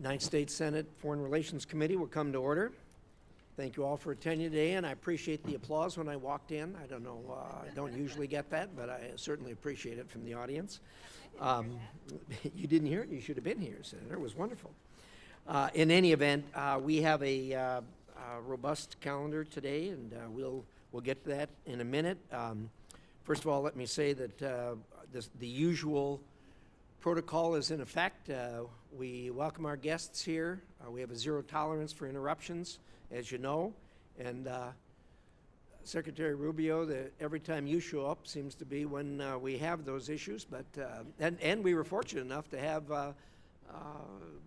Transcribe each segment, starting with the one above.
United States Senate Foreign Relations Committee will come to order. Thank you all for attending today, and I appreciate the applause when I walked in. I don't know, I don't usually get that, but I certainly appreciate it from the audience. You didn't hear it? You should have been here, Senator. It was wonderful. In any event, we have a robust calendar today, and we'll get to that in a minute. First of all, let me say that the usual protocol is in effect. We welcome our guests here. We have a zero tolerance for interruptions, as you know, and Secretary Rubio, every time you show up seems to be when we have those issues, but and we were fortunate enough to have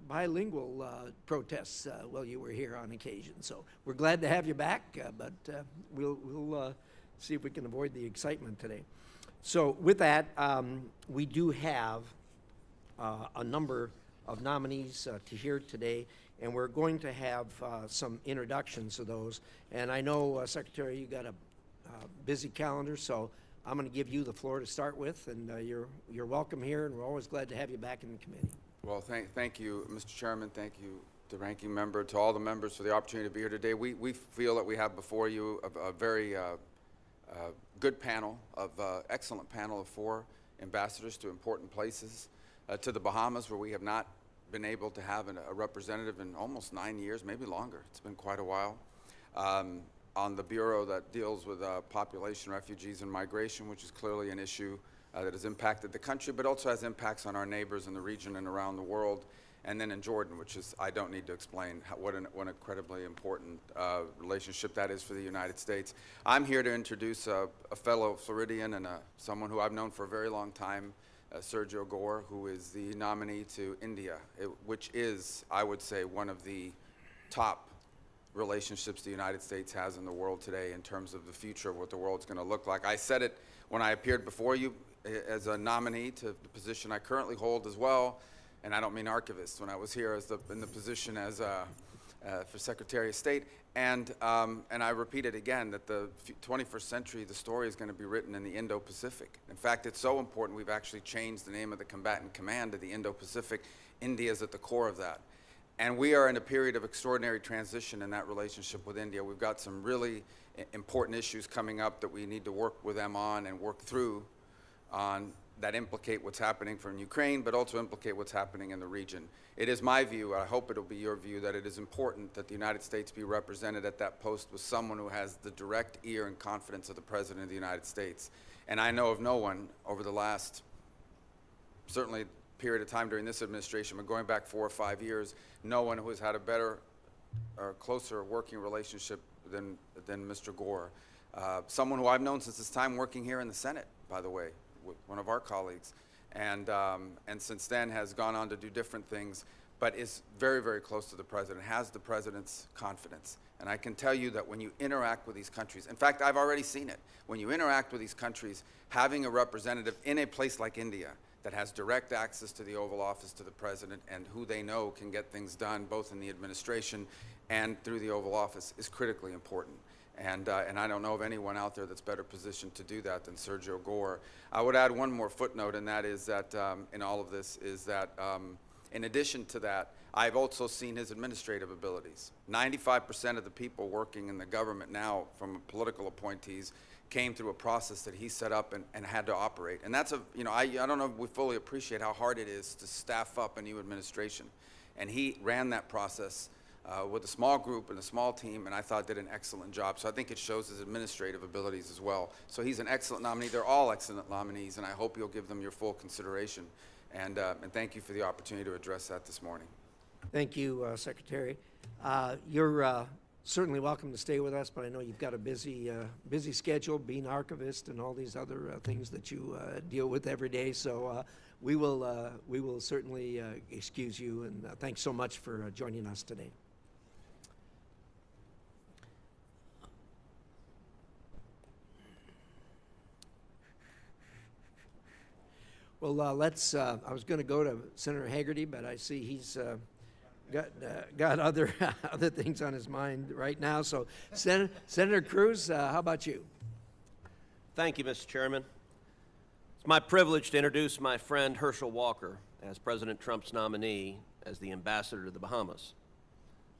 bilingual protests while you were here on occasion. So we're glad to have you back, but we'll see if we can avoid the excitement today. So with that, we do have a number of nominees to hear today, and we're going to have some introductions of those. And I know, Secretary, you got a busy calendar, so I'm going to give you the floor to start with, and you're welcome here, and we're always glad to have you back in the committee. Well, thank you, Mr. Chairman. Thank you, the ranking member, to all the members for the opportunity to be here today. We feel that we have before you a very good panel, excellent panel of 4 ambassadors to important places, to the Bahamas, where we have not been able to have a representative in almost 9 years, maybe longer. It's been quite a while. On the bureau that deals with population, refugees, and migration, which is clearly an issue that has impacted the country, but also has impacts on our neighbors in the region and around the world. And then in Jordan, which is, I don't need to explain what an incredibly important relationship that is for the United States. I'm here to introduce a fellow Floridian and someone who I've known for a very long time, Sergio Gor, who is the nominee to India, which is, I would say, one of the top relationships the United States has in the world today in terms of the future of what the world's going to look like. I said it when I appeared before you as a nominee to the position I currently hold as well, and I don't mean archivist, when I was here in the position as for Secretary of State. And I repeat it again, that the 21st century, the story is going to be written in the Indo-Pacific. In fact, it's so important we've actually changed the name of the combatant command to the Indo-Pacific. India is at the core of that. And we are in a period of extraordinary transition in that relationship with India. We've got some really important issues coming up that we need to work with them on and work through on that implicate what's happening from Ukraine, but also implicate what's happening in the region. It is my view, I hope it'll be your view, that it is important that the United States be represented at that post with someone who has the direct ear and confidence of the President of the United States. And I know of no one over the last, certainly period of time during this administration, but going back 4 or 5 years, no one who has had a better or closer working relationship than Mr. Gore. Someone who I've known since his time working here in the Senate, by the way, with one of our colleagues, and since then has gone on to do different things, but is very, very close to the President, has the President's confidence. And I can tell you that when you interact with these countries, in fact, I've already seen it, when you interact with these countries, having a representative in a place like India that has direct access to the Oval Office, to the President, and who they know can get things done both in the administration and through the Oval Office is critically important. And I don't know of anyone out there that's better positioned to do that than Sergio Gor. I would add one more footnote, and that is that in all of this is that in addition to that, I've also seen his administrative abilities. 95% of the people working in the government now, from political appointees, came through a process that he set up and had to operate. And that's I don't know if we fully appreciate how hard it is to staff up a new administration. And he ran that process with a small group and a small team, and I thought did an excellent job. So I think it shows his administrative abilities as well. So he's an excellent nominee. They're all excellent nominees, and I hope you'll give them your full consideration. And thank you for the opportunity to address that this morning. Thank you, Secretary. You're certainly welcome to stay with us, but I know you've got a busy schedule, being archivist and all these other things that you deal with every day. So we will certainly excuse you, and thanks so much for joining us today. Well, let's. I was going to go to Senator Hagerty, but I see he's got other things on his mind right now. So, Senator Cruz, how about you? Thank you, Mr. Chairman. It's my privilege to introduce my friend Herschel Walker as President Trump's nominee as the ambassador to the Bahamas.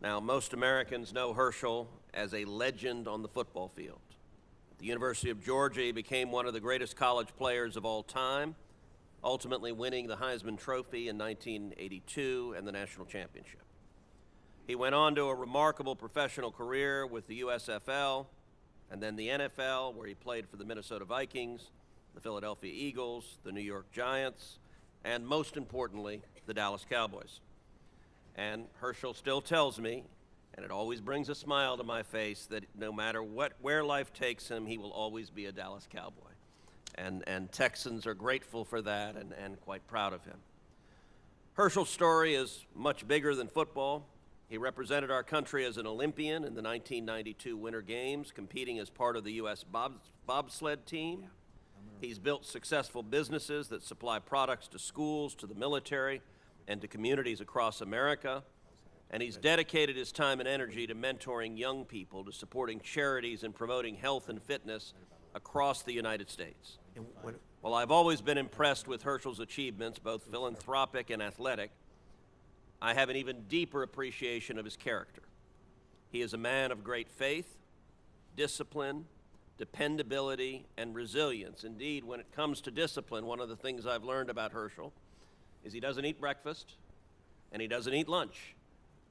Now, most Americans know Herschel as a legend on the football field. At the University of Georgia, he became one of the greatest college players of all time, ultimately winning the Heisman Trophy in 1982 and the national championship. He went on to a remarkable professional career with the USFL and then the NFL, where he played for the Minnesota Vikings, the Philadelphia Eagles, the New York Giants, and most importantly, the Dallas Cowboys. And Herschel still tells me, and it always brings a smile to my face, that no matter where life takes him, he will always be a Dallas Cowboy. And Texans are grateful for that and quite proud of him. Herschel's story is much bigger than football. He represented our country as an Olympian in the 1992 Winter Games, competing as part of the U.S. bobsled team. He's built successful businesses that supply products to schools, to the military, and to communities across America. And he's dedicated his time and energy to mentoring young people, to supporting charities and promoting health and fitness across the United States. While I've always been impressed with Herschel's achievements, both philanthropic and athletic, I have an even deeper appreciation of his character. He is a man of great faith, discipline, dependability, and resilience. Indeed, when it comes to discipline, one of the things I've learned about Herschel is he doesn't eat breakfast and he doesn't eat lunch.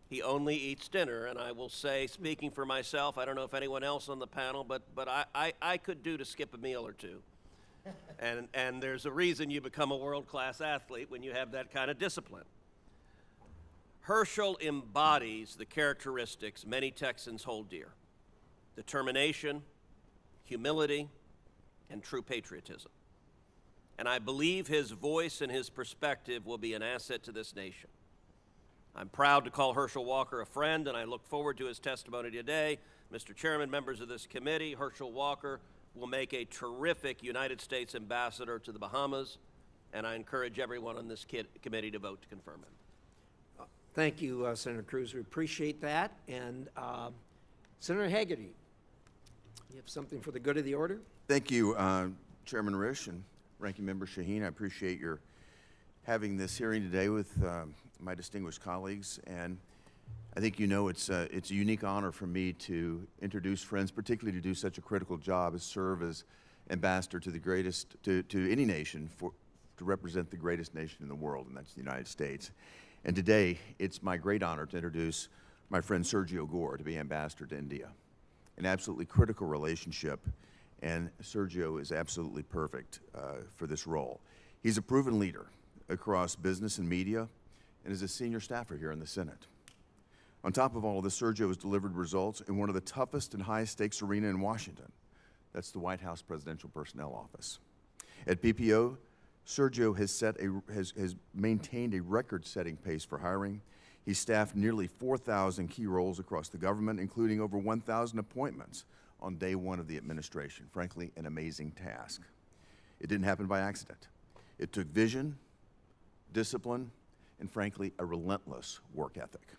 He only eats dinner, and I will say, speaking for myself, I don't know if anyone else on the panel, but I could do to skip a meal or two. And there's a reason you become a world-class athlete when you have that kind of discipline. Herschel embodies the characteristics many Texans hold dear: determination, humility, and true patriotism. And I believe his voice and his perspective will be an asset to this nation. I'm proud to call Herschel Walker a friend, and I look forward to his testimony today. Mr. Chairman, members of this committee, Herschel Walker will make a terrific United States ambassador to the Bahamas, and I encourage everyone on this committee to vote to confirm him. Thank you, Senator Cruz. We appreciate that. And Senator Hagerty, you have something for the good of the order? Thank you, Chairman Risch and Ranking Member Shaheen. I appreciate your having this hearing today with my distinguished colleagues. And I think you know it's a unique honor for me to introduce friends, particularly to do such a critical job as serve as ambassador to the greatest, to any nation, to represent the greatest nation in the world, and that's the United States. And today, it's my great honor to introduce my friend Sergio Gor to be ambassador to India. An absolutely critical relationship, and Sergio is absolutely perfect for this role. He's a proven leader across business and media, and is a senior staffer here in the Senate. On top of all of this, Sergio has delivered results in one of the toughest and highest stakes arena in Washington. That's the White House Presidential Personnel Office. At PPO, Sergio has maintained a record-setting pace for hiring. He's staffed nearly 4,000 key roles across the government, including over 1,000 appointments on day one of the administration. Frankly, an amazing task. It didn't happen by accident. It took vision, discipline, and frankly, a relentless work ethic.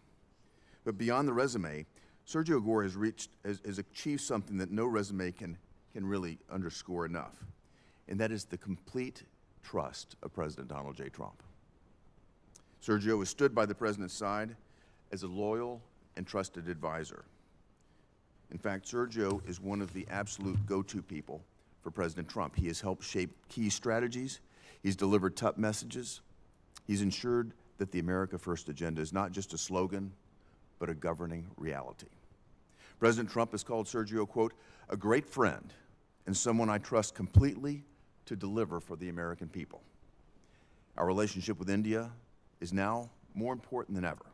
But beyond the resume, Sergio Gor has achieved something that no resume can really underscore enough, and that is the complete trust of President Donald J. Trump. Sergio has stood by the president's side as a loyal and trusted advisor. In fact, Sergio is one of the absolute go-to people for President Trump. He has helped shape key strategies. He's delivered tough messages. He's ensured that the America First agenda is not just a slogan, but a governing reality. President Trump has called Sergio, quote, a great friend and someone I trust completely to deliver for the American people. Our relationship with India is now more important than ever.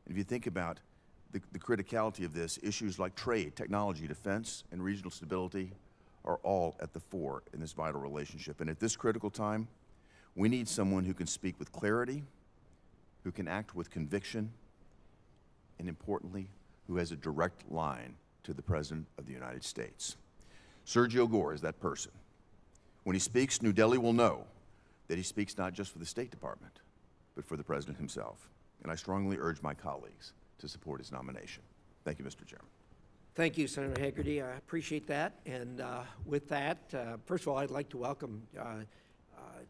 And if you think about the criticality of this, issues like trade, technology, defense, and regional stability are all at the fore in this vital relationship. And at this critical time, we need someone who can speak with clarity, who can act with conviction, and importantly, who has a direct line to the President of the United States. Sergio Gor is that person. When he speaks, New Delhi will know that he speaks not just for the State Department, but for the President himself. And I strongly urge my colleagues to support his nomination. Thank you, Mr. Chairman. Thank you, Senator Hagerty. I appreciate that. And with that, first of all, I'd like to welcome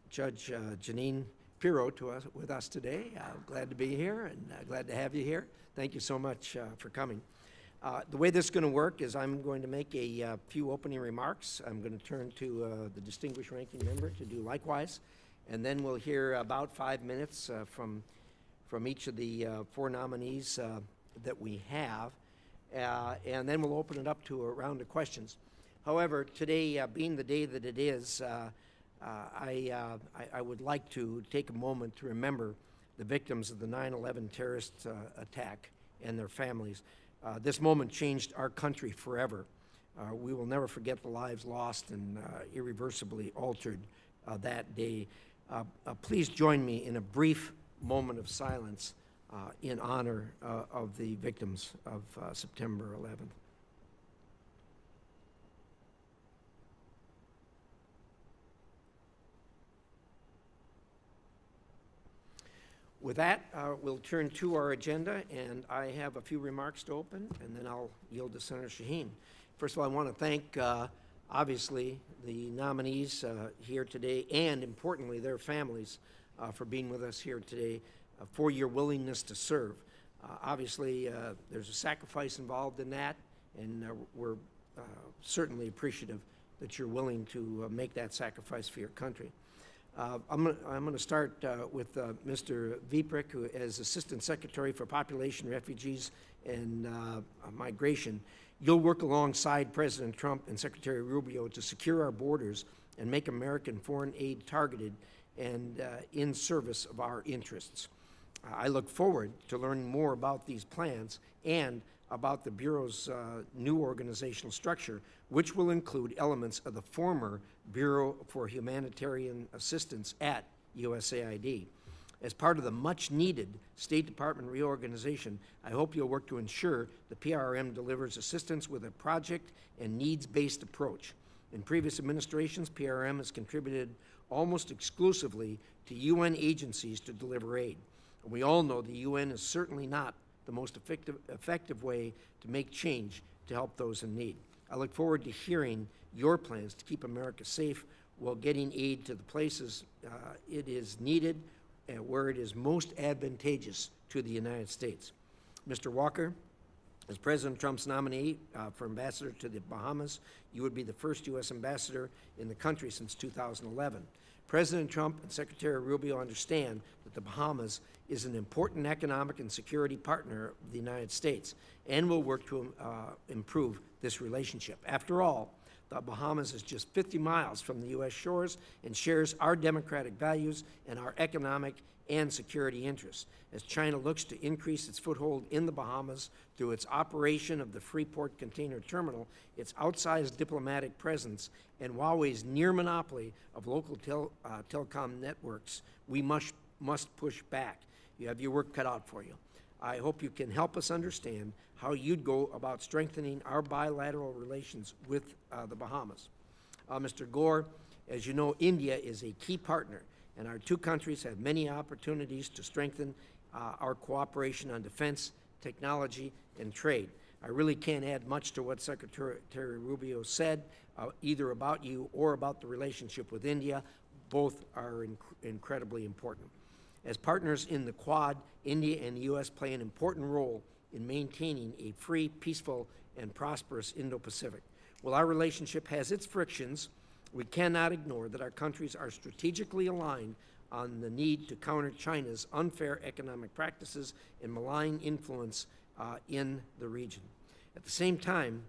Judge Janine Pirro with us today. Glad to be here and glad to have you here. Thank you so much for coming. The way this is going to work is I'm going to make a few opening remarks. I'm going to turn to the distinguished ranking member to do likewise, and then we'll hear about 5 minutes from each of the 4 nominees that we have, and then we'll open it up to a round of questions. However, today being the day that it is, I would like to take a moment to remember the victims of the 9/11 terrorist attack and their families. This moment changed our country forever. We will never forget the lives lost and irreversibly altered that day. Please join me in a brief moment of silence in honor of the victims of September 11th. With that, we'll turn to our agenda, and I have a few remarks to open, and then I'll yield to Senator Shaheen. First of all, I want to thank, obviously, the nominees here today, and importantly, their families for being with us here today, for your willingness to serve. Obviously, there's a sacrifice involved in that, and we're certainly appreciative that you're willing to make that sacrifice for your country. I'm going to start with Mr. Veprek, who is Assistant Secretary for Population, Refugees, and Migration. You'll work alongside President Trump and Secretary Rubio to secure our borders and make American foreign aid targeted and in service of our interests. I look forward to learning more about these plans and about the Bureau's new organizational structure, which will include elements of the former Bureau for Humanitarian Assistance at USAID. As part of the much-needed State Department reorganization, I hope you'll work to ensure the PRM delivers assistance with a project and needs-based approach. In previous administrations, PRM has contributed almost exclusively to UN agencies to deliver aid. And we all know the UN is certainly not the most effective way to make change to help those in need. I look forward to hearing your plans to keep America safe while getting aid to the places it is needed and where it is most advantageous to the United States. Mr. Walker, as President Trump's nominee for ambassador to the Bahamas, you would be the first U.S. ambassador in the country since 2011. President Trump and Secretary Rubio understand that the Bahamas is an important economic and security partner of the United States and will work to improve this relationship. After all, the Bahamas is just 50 miles from the U.S. shores and shares our democratic values and our economic and security interests. As China looks to increase its foothold in the Bahamas through its operation of the Freeport Container Terminal, its outsized diplomatic presence, and Huawei's near monopoly of local telecom networks, we must push back. You have your work cut out for you. I hope you can help us understand how you'd go about strengthening our bilateral relations with the Bahamas. Mr. Gore, as you know, India is a key partner, and our two countries have many opportunities to strengthen our cooperation on defense, technology, and trade. I really can't add much to what Secretary Rubio said, either about you or about the relationship with India. Both are incredibly important. As partners in the Quad, India and the U.S. play an important role in maintaining a free, peaceful, and prosperous Indo-Pacific. While our relationship has its frictions, we cannot ignore that our countries are strategically aligned on the need to counter China's unfair economic practices and malign influence in the region. At the same time,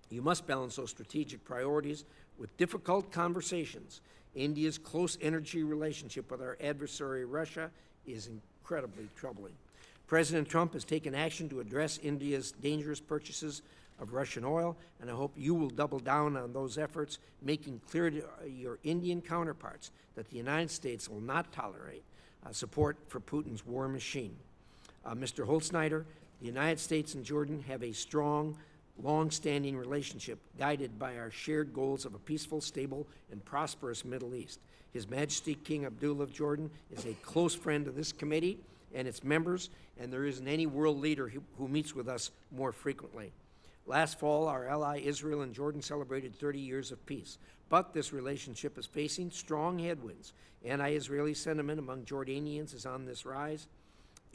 you must balance those strategic priorities with difficult conversations. India's close energy relationship with our adversary Russia is incredibly troubling. President Trump has taken action to address India's dangerous purchases of Russian oil, and I hope you will double down on those efforts, making clear to your Indian counterparts that the United States will not tolerate support for Putin's war machine. Mr. Holtsnider, the United States and Jordan have a strong, long-standing relationship guided by our shared goals of a peaceful, stable, and prosperous Middle East. His Majesty King Abdullah of Jordan is a close friend of this committee and its members, and there isn't any world leader who meets with us more frequently. Last fall, our ally Israel and Jordan celebrated 30 years of peace, but this relationship is facing strong headwinds. Anti-Israeli sentiment among Jordanians is on this rise,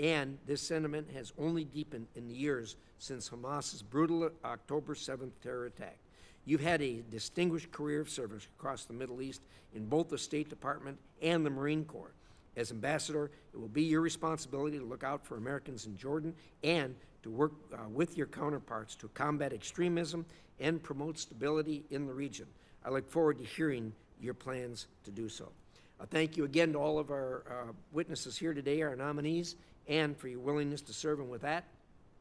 and this sentiment has only deepened in the years since Hamas's brutal October 7th terror attack. You've had a distinguished career of service across the Middle East in both the State Department and the Marine Corps. As ambassador, it will be your responsibility to look out for Americans in Jordan and to work with your counterparts to combat extremism and promote stability in the region. I look forward to hearing your plans to do so. Thank you again to all of our witnesses here today, our nominees, and for your willingness to serve. And with that,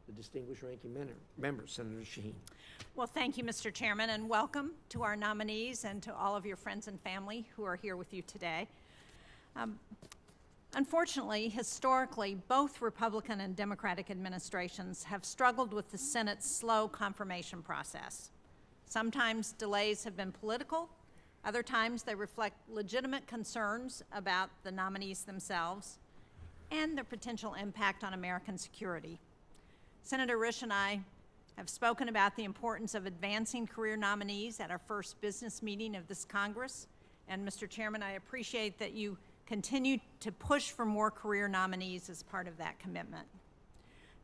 the distinguished ranking member, Senator Shaheen. Well, thank you, Mr. Chairman, and welcome to our nominees and to all of your friends and family who are here with you today. Unfortunately, historically, both Republican and Democratic administrations have struggled with the Senate's slow confirmation process. Sometimes delays have been political. Other times they reflect legitimate concerns about the nominees themselves and their potential impact on American security. Senator Risch and I have spoken about the importance of advancing career nominees at our first business meeting of this Congress. And Mr. Chairman, I appreciate that you continue to push for more career nominees as part of that commitment.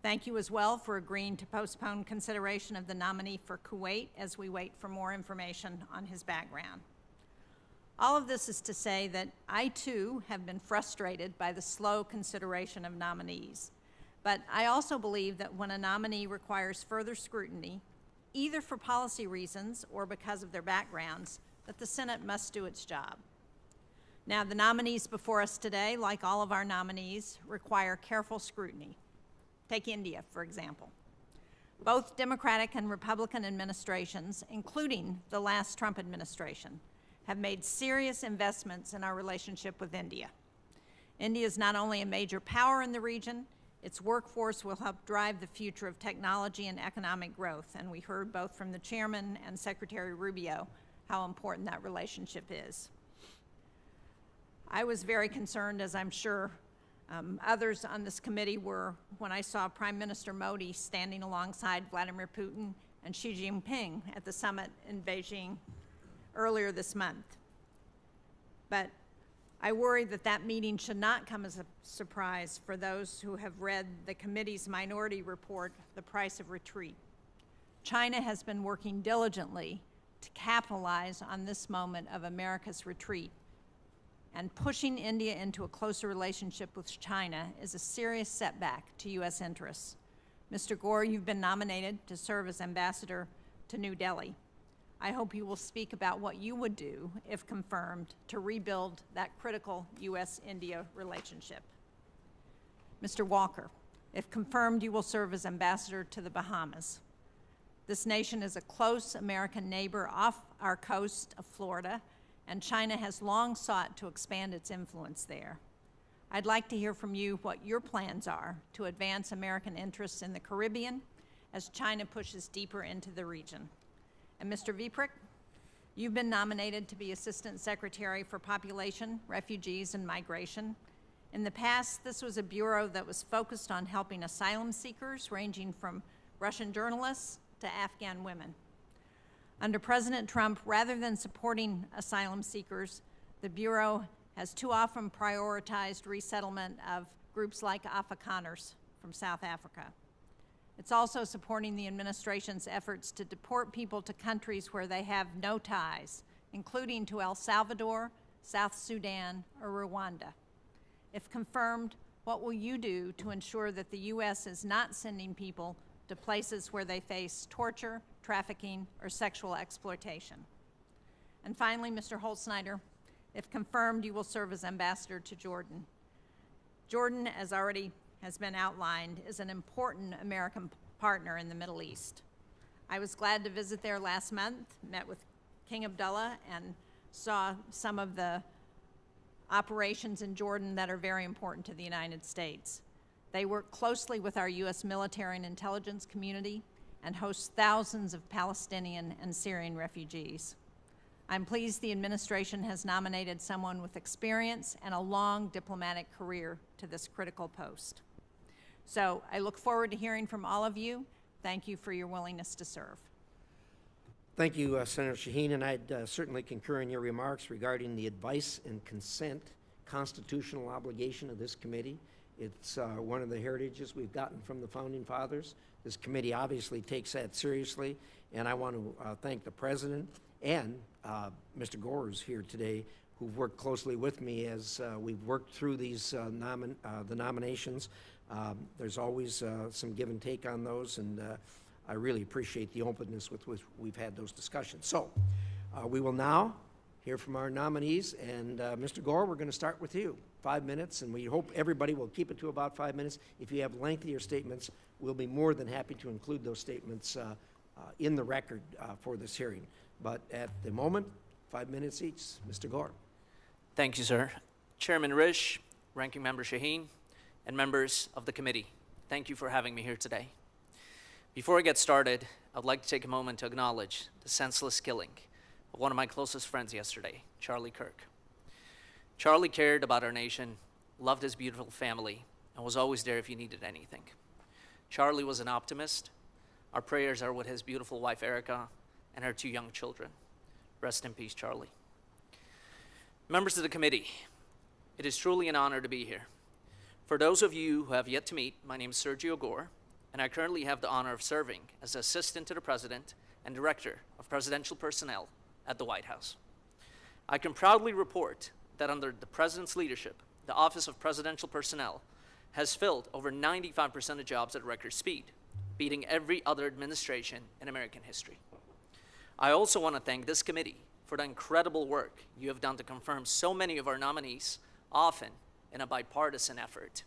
Thank you as well for agreeing to postpone consideration of the nominee for Kuwait as we wait for more information on his background. All of this is to say that I, too, have been frustrated by the slow consideration of nominees. But I also believe that when a nominee requires further scrutiny, either for policy reasons or because of their backgrounds, that the Senate must do its job. Now, the nominees before us today, like all of our nominees, require careful scrutiny. Take India, for example. Both Democratic and Republican administrations, including the last Trump administration, have made serious investments in our relationship with India. India is not only a major power in the region, its workforce will help drive the future of technology and economic growth, and we heard both from the chairman and Secretary Rubio how important that relationship is. I was very concerned, as I'm sure others on this committee were, when I saw Prime Minister Modi standing alongside Vladimir Putin and Xi Jinping at the summit in Beijing earlier this month. But I worry that that meeting should not come as a surprise for those who have read the committee's minority report, The Price of Retreat. China has been working diligently to capitalize on this moment of America's retreat, and pushing India into a closer relationship with China is a serious setback to U.S. interests. Mr. Gore, you've been nominated to serve as ambassador to New Delhi. I hope you will speak about what you would do, if confirmed, to rebuild that critical U.S.-India relationship. Mr. Walker, if confirmed, you will serve as ambassador to the Bahamas. This nation is a close American neighbor off our coast of Florida, and China has long sought to expand its influence there. I'd like to hear from you what your plans are to advance American interests in the Caribbean as China pushes deeper into the region. And Mr. Veprek, you've been nominated to be Assistant Secretary for Population, Refugees, and Migration. In the past, this was a bureau that was focused on helping asylum seekers ranging from Russian journalists to Afghan women. Under President Trump, rather than supporting asylum seekers, the Bureau has too often prioritized resettlement of groups like Afrikaners from South Africa. It's also supporting the administration's efforts to deport people to countries where they have no ties, including to El Salvador, South Sudan, or Rwanda. If confirmed, what will you do to ensure that the U.S. is not sending people to places where they face torture, trafficking, or sexual exploitation? And finally, Mr. Holtsnider, if confirmed, you will serve as ambassador to Jordan. Jordan, as already has been outlined, is an important American partner in the Middle East. I was glad to visit there last month, met with King Abdullah, and saw some of the operations in Jordan that are very important to the United States. They work closely with our U.S. military and intelligence community and host thousands of Palestinian and Syrian refugees. I'm pleased the administration has nominated someone with experience and a long diplomatic career to this critical post. So I look forward to hearing from all of you Thank you for your willingness to serve. Thank you, Senator Shaheen, and I'd certainly concur in your remarks regarding the advice and consent constitutional obligation of this committee. It's one of the heritages we've gotten from the Founding Fathers. This committee obviously takes that seriously, and I want to thank the President and Mr. Gore is here today, who've worked closely with me as we've worked through these the nominations. There's always some give and take on those, and I really appreciate the openness with which we've had those discussions. So we will now hear from our nominees, and Mr. Gore, we're going to start with you. 5 minutes, and we hope everybody will keep it to about 5 minutes. If you have lengthier statements, we'll be more than happy to include those statements in the record for this hearing. But at the moment, 5 minutes each. Mr. Gore. Thank you, sir. Chairman Risch, Ranking Member Shaheen, and members of the committee, thank you for having me here today. Before I get started, I'd like to take a moment to acknowledge the senseless killing of one of my closest friends yesterday, Charlie Kirk. Charlie cared about our nation, loved his beautiful family, and was always there if you needed anything. Charlie was an optimist. Our prayers are with his beautiful wife, Erica, and her 2 young children. Rest in peace, Charlie. Members of the committee, it is truly an honor to be here. For those of you who have yet to meet, my name is Sergio Gor, and I currently have the honor of serving as Assistant to the President and Director of Presidential Personnel at the White House. I can proudly report that under the President's leadership, the Office of Presidential Personnel has filled over 95% of jobs at record speed, beating every other administration in American history. I also want to thank this committee for the incredible work you have done to confirm so many of our nominees, often in a bipartisan effort.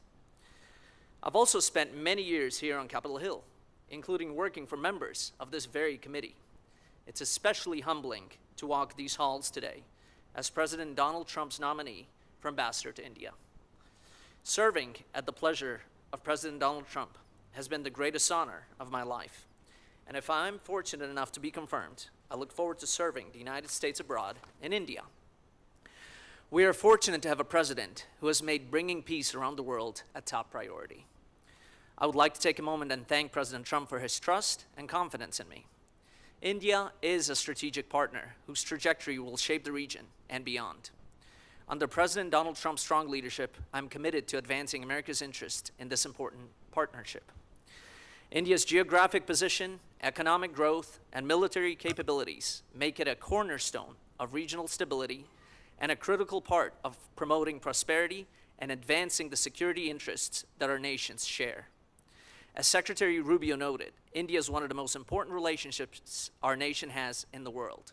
I've also spent many years here on Capitol Hill, including working for members of this very committee. It's especially humbling to walk these halls today as President Donald Trump's nominee for ambassador to India. Serving at the pleasure of President Donald Trump has been the greatest honor of my life. And if I'm fortunate enough to be confirmed, I look forward to serving the United States abroad in India. We are fortunate to have a president who has made bringing peace around the world a top priority. I would like to take a moment and thank President Trump for his trust and confidence in me. India is a strategic partner whose trajectory will shape the region and beyond. Under President Donald Trump's strong leadership, I'm committed to advancing America's interest in this important partnership. India's geographic position, economic growth, and military capabilities make it a cornerstone of regional stability and a critical part of promoting prosperity and advancing the security interests that our nations share. As Secretary Rubio noted, India is one of the most important relationships our nation has in the world.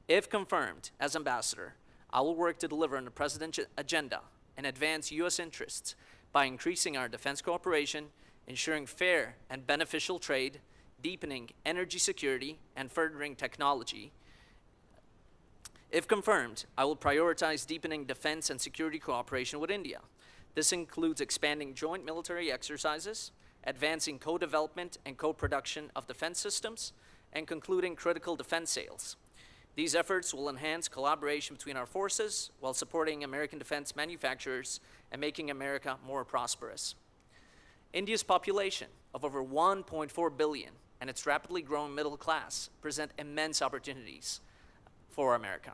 If confirmed as ambassador, I will work to deliver on the President's agenda and advance U.S. interests by increasing our defense cooperation, ensuring fair and beneficial trade, deepening energy security, and furthering technology. If confirmed, I will prioritize deepening defense and security cooperation with India. This includes expanding joint military exercises, advancing co-development and co-production of defense systems, and concluding critical defense sales. These efforts will enhance collaboration between our forces while supporting American defense manufacturers and making America more prosperous. India's population of over 1.4 billion and its rapidly growing middle class present immense opportunities for America.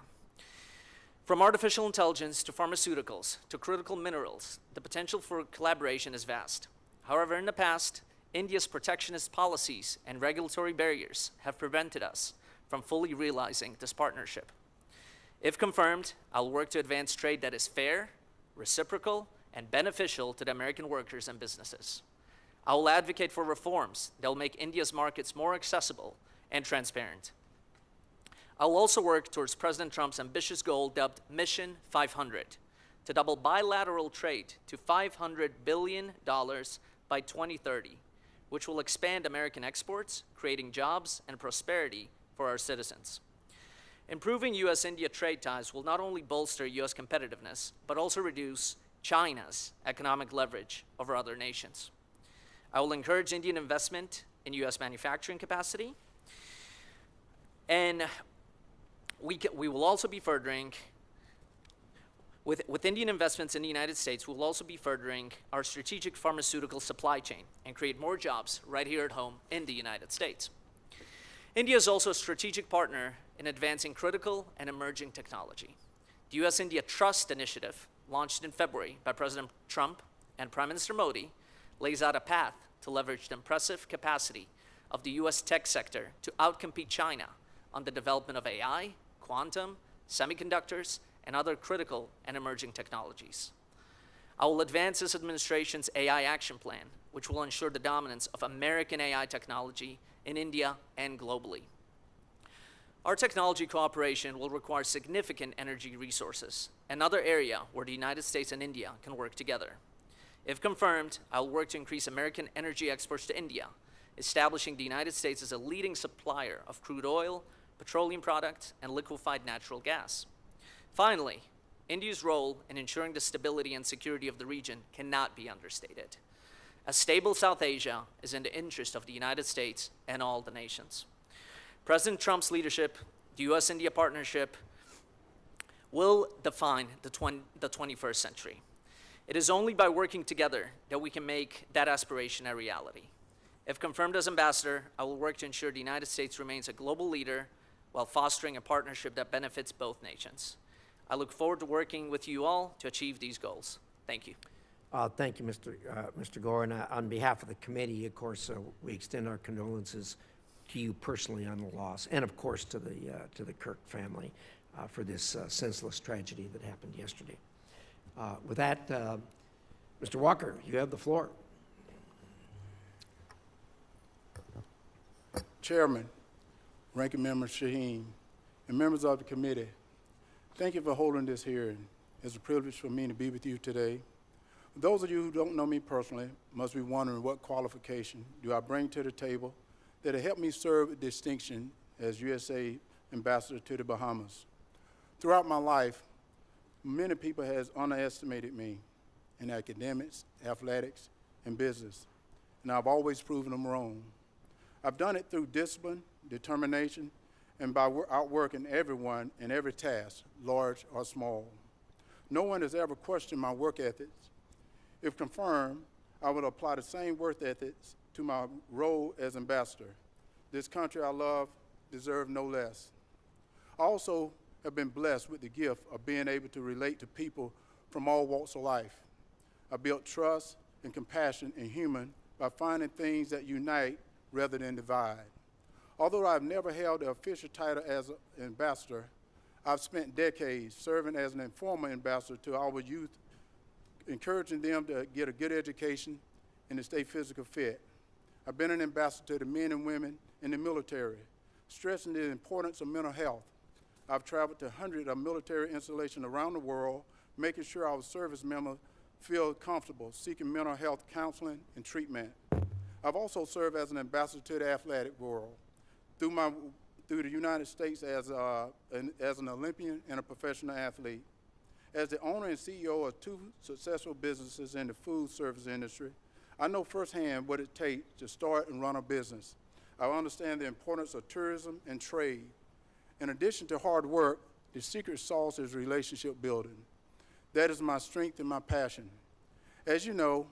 From artificial intelligence to pharmaceuticals to critical minerals, the potential for collaboration is vast. However, in the past, India's protectionist policies and regulatory barriers have prevented us from fully realizing this partnership. If confirmed, I'll work to advance trade that is fair, reciprocal, and beneficial to the American workers and businesses. I will advocate for reforms that will make India's markets more accessible and transparent. I will also work towards President Trump's ambitious goal dubbed Mission 500 to double bilateral trade to $500 billion by 2030, which will expand American exports, creating jobs and prosperity for our citizens. Improving U.S.-India trade ties will not only bolster U.S. competitiveness, but also reduce China's economic leverage over other nations. I will encourage Indian investment in U.S. manufacturing capacity, and we will also be furthering With Indian investments in the United States, we'll also be furthering our strategic pharmaceutical supply chain and create more jobs right here at home in the United States. India is also a strategic partner in advancing critical and emerging technology. The US-India Trust Initiative, launched in February by President Trump and Prime Minister Modi, lays out a path to leverage the impressive capacity of the US tech sector to outcompete China on the development of AI, quantum, semiconductors, and other critical and emerging technologies. I will advance this administration's AI action plan, which will ensure the dominance of American AI technology in India and globally. Our technology cooperation will require significant energy resources, another area where the United States and India can work together. If confirmed, I will work to increase American energy exports to India, establishing the United States as a leading supplier of crude oil, petroleum products, and liquefied natural gas. Finally, India's role in ensuring the stability and security of the region cannot be understated. A stable South Asia is in the interest of the United States and all the nations. President Trump's leadership, the US-India partnership, will define the 21st century. It is only by working together that we can make that aspiration a reality. If confirmed as ambassador, I will work to ensure the United States remains a global leader while fostering a partnership that benefits both nations. I look forward to working with you all to achieve these goals. Thank you. Thank you, Mr. Gore. And on behalf of the committee, of course, we extend our condolences to you personally on the loss, and of course to the Kirk family for this senseless tragedy that happened yesterday. With that, Mr. Walker, you have the floor. Chairman, Ranking Member Shaheen, and members of the committee, thank you for holding this hearing. It's a privilege for me to be with you today. Those of you who don't know me personally must be wondering what qualification do I bring to the table that will help me serve with distinction as USA Ambassador to the Bahamas. Throughout my life, many people have underestimated me in academics, athletics, and business, and I've always proven them wrong. I've done it through discipline, determination, and by outworking everyone in every task, large or small. No one has ever questioned my work ethics. If confirmed, I will apply the same work ethics to my role as ambassador. This country I love deserves no less. I also have been blessed with the gift of being able to relate to people from all walks of life. I built trust and compassion in humans by finding things that unite rather than divide. Although I've never held the official title as an ambassador, I've spent decades serving as an informal ambassador to our youth, encouraging them to get a good education and to stay physically fit. I've been an ambassador to the men and women in the military, stressing the importance of mental health. I've traveled to hundreds of military installations around the world, making sure our service members feel comfortable seeking mental health counseling and treatment. I've also served as an ambassador to the athletic world through the United States as an Olympian and a professional athlete. As the owner and CEO of two successful businesses in the food service industry, I know firsthand what it takes to start and run a business. I understand the importance of tourism and trade. In addition to hard work, the secret sauce is relationship building. That is my strength and my passion. As you know,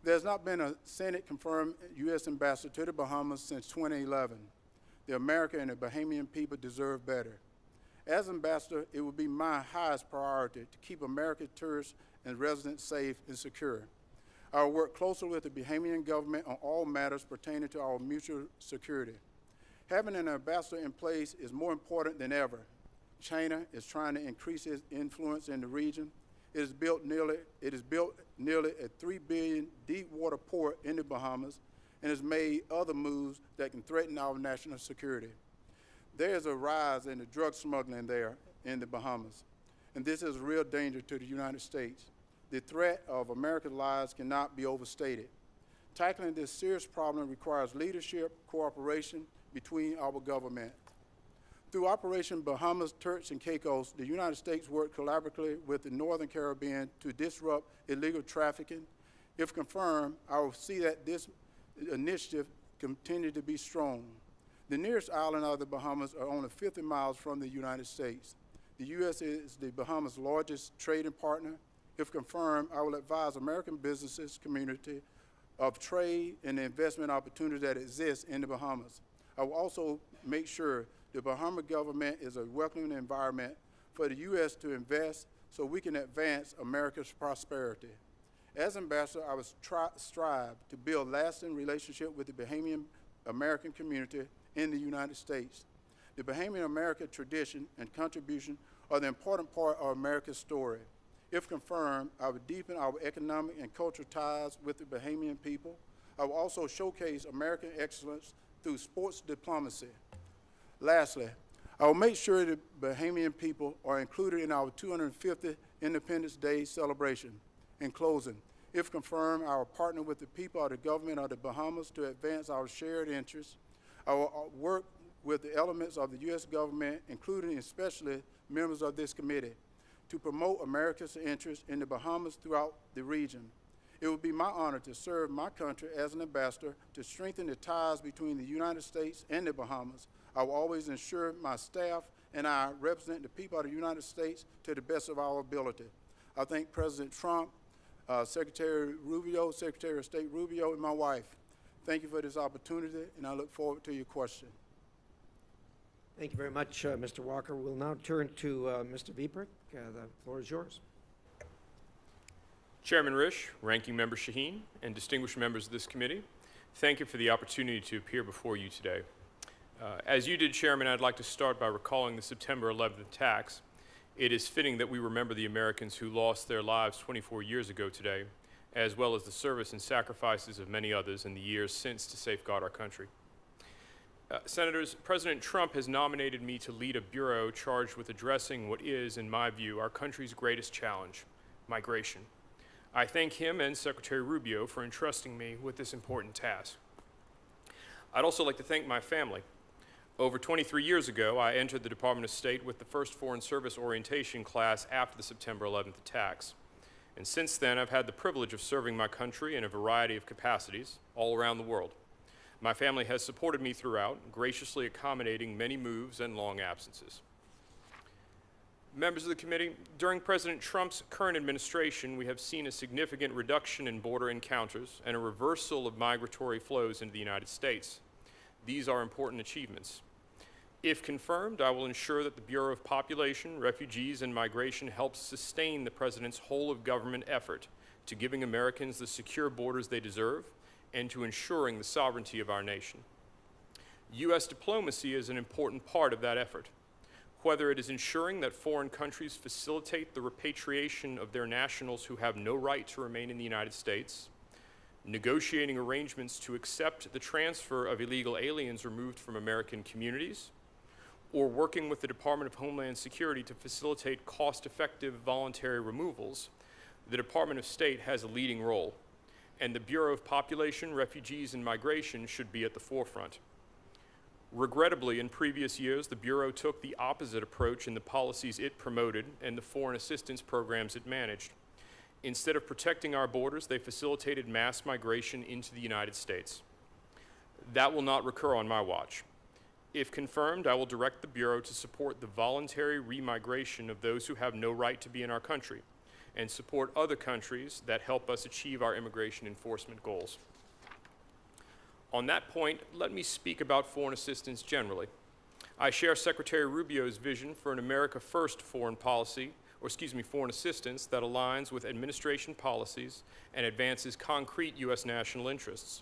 there's not been a Senate-confirmed U.S. ambassador to the Bahamas since 2011. The American and the Bahamian people deserve better. As ambassador, it will be my highest priority to keep American tourists and residents safe and secure. I will work closely with the Bahamian government on all matters pertaining to our mutual security. Having an ambassador in place is more important than ever. China is trying to increase its influence in the region. It has built nearly a $3 billion deep water port in the Bahamas and has made other moves that can threaten our national security. There is a rise in the drug smuggling there in the Bahamas, and this is a real danger to the United States. The threat of American lives cannot be overstated. Tackling this serious problem requires leadership, cooperation between our government. Through Operation Bahamas, Turks, and Caicos, the United States worked collaboratively with the Northern Caribbean to disrupt illegal trafficking. If confirmed, I will see that this initiative continue to be strong. The nearest island of the Bahamas are only 50 miles from the United States. The U.S. is the Bahamas' largest trading partner. If confirmed, I will advise American businesses community of trade and the investment opportunities that exist in the Bahamas. I will also make sure the Bahama government is a welcoming environment for the U.S. to invest so we can advance America's prosperity. As ambassador, I will strive to build lasting relationship with the Bahamian American community in the United States. The Bahamian American tradition and contribution are the important part of America's story. If confirmed, I will deepen our economic and cultural ties with the Bahamian people. I will also showcase American excellence through sports diplomacy. Lastly, I will make sure the Bahamian people are included in our 250th Independence Day celebration. In closing, if confirmed, I will partner with the people of the government of the Bahamas to advance our shared interests. I will work with the elements of the U.S. government, including especially members of this committee, to promote America's interests in the Bahamas throughout the region. It would be my honor to serve my country as an ambassador to strengthen the ties between the United States and the Bahamas. I will always ensure my staff and I represent the people of the United States to the best of our ability. I thank President Trump, Secretary Rubio, Secretary of State Rubio, and my wife. Thank you for this opportunity, and I look forward to your question. Thank you very much, Mr. Walker. We'll now turn to Mr. Veprek. The floor is yours. Chairman Risch, Ranking Member Shaheen, and distinguished members of this committee, thank you for the opportunity to appear before you today. As you did, Chairman, I'd like to start by recalling the September 11th attacks. It is fitting that we remember the Americans who lost their lives 24 years ago today, as well as the service and sacrifices of many others in the years since to safeguard our country. Senators, President Trump has nominated me to lead a bureau charged with addressing what is, in my view, our country's greatest challenge, migration. I thank him and Secretary Rubio for entrusting me with this important task. I'd also like to thank my family. Over 23 years ago, I entered the Department of State with the first Foreign Service orientation class after the September 11th attacks. And since then, I've had the privilege of serving my country in a variety of capacities all around the world. My family has supported me throughout, graciously accommodating many moves and long absences. Members of the committee, during President Trump's current administration, we have seen a significant reduction in border encounters and a reversal of migratory flows into the United States. These are important achievements. If confirmed, I will ensure that the Bureau of Population, Refugees, and Migration helps sustain the President's whole-of-government effort to giving Americans the secure borders they deserve and to ensuring the sovereignty of our nation. U.S. diplomacy is an important part of that effort. Whether it is ensuring that foreign countries facilitate the repatriation of their nationals who have no right to remain in the United States, negotiating arrangements to accept the transfer of illegal aliens removed from American communities, or working with the Department of Homeland Security to facilitate cost-effective voluntary removals, the Department of State has a leading role, and the Bureau of Population, Refugees, and Migration should be at the forefront. Regrettably, in previous years, the Bureau took the opposite approach in the policies it promoted and the foreign assistance programs it managed. Instead of protecting our borders, they facilitated mass migration into the United States. That will not recur on my watch. If confirmed, I will direct the Bureau to support the voluntary remigration of those who have no right to be in our country and support other countries that help us achieve our immigration enforcement goals. On that point, let me speak about foreign assistance generally. I share Secretary Rubio's vision for an America First foreign policy, foreign assistance that aligns with administration policies and advances concrete U.S. national interests.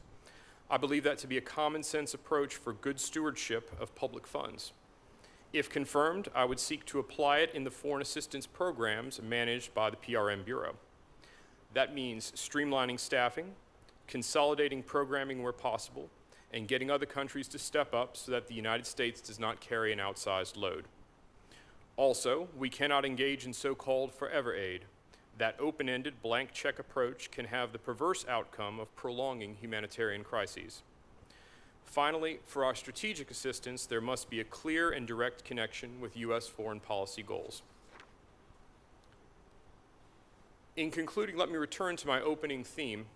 I believe that to be a common sense approach for good stewardship of public funds. If confirmed, I would seek to apply it in the foreign assistance programs managed by the PRM Bureau. That means streamlining staffing, consolidating programming where possible, and getting other countries to step up so that the United States does not carry an outsized load. Also, we cannot engage in so-called forever aid. That open-ended blank check approach can have the perverse outcome of prolonging humanitarian crises. Finally, for our strategic assistance, there must be a clear and direct connection with U.S. foreign policy goals. In concluding, let me return to my opening theme,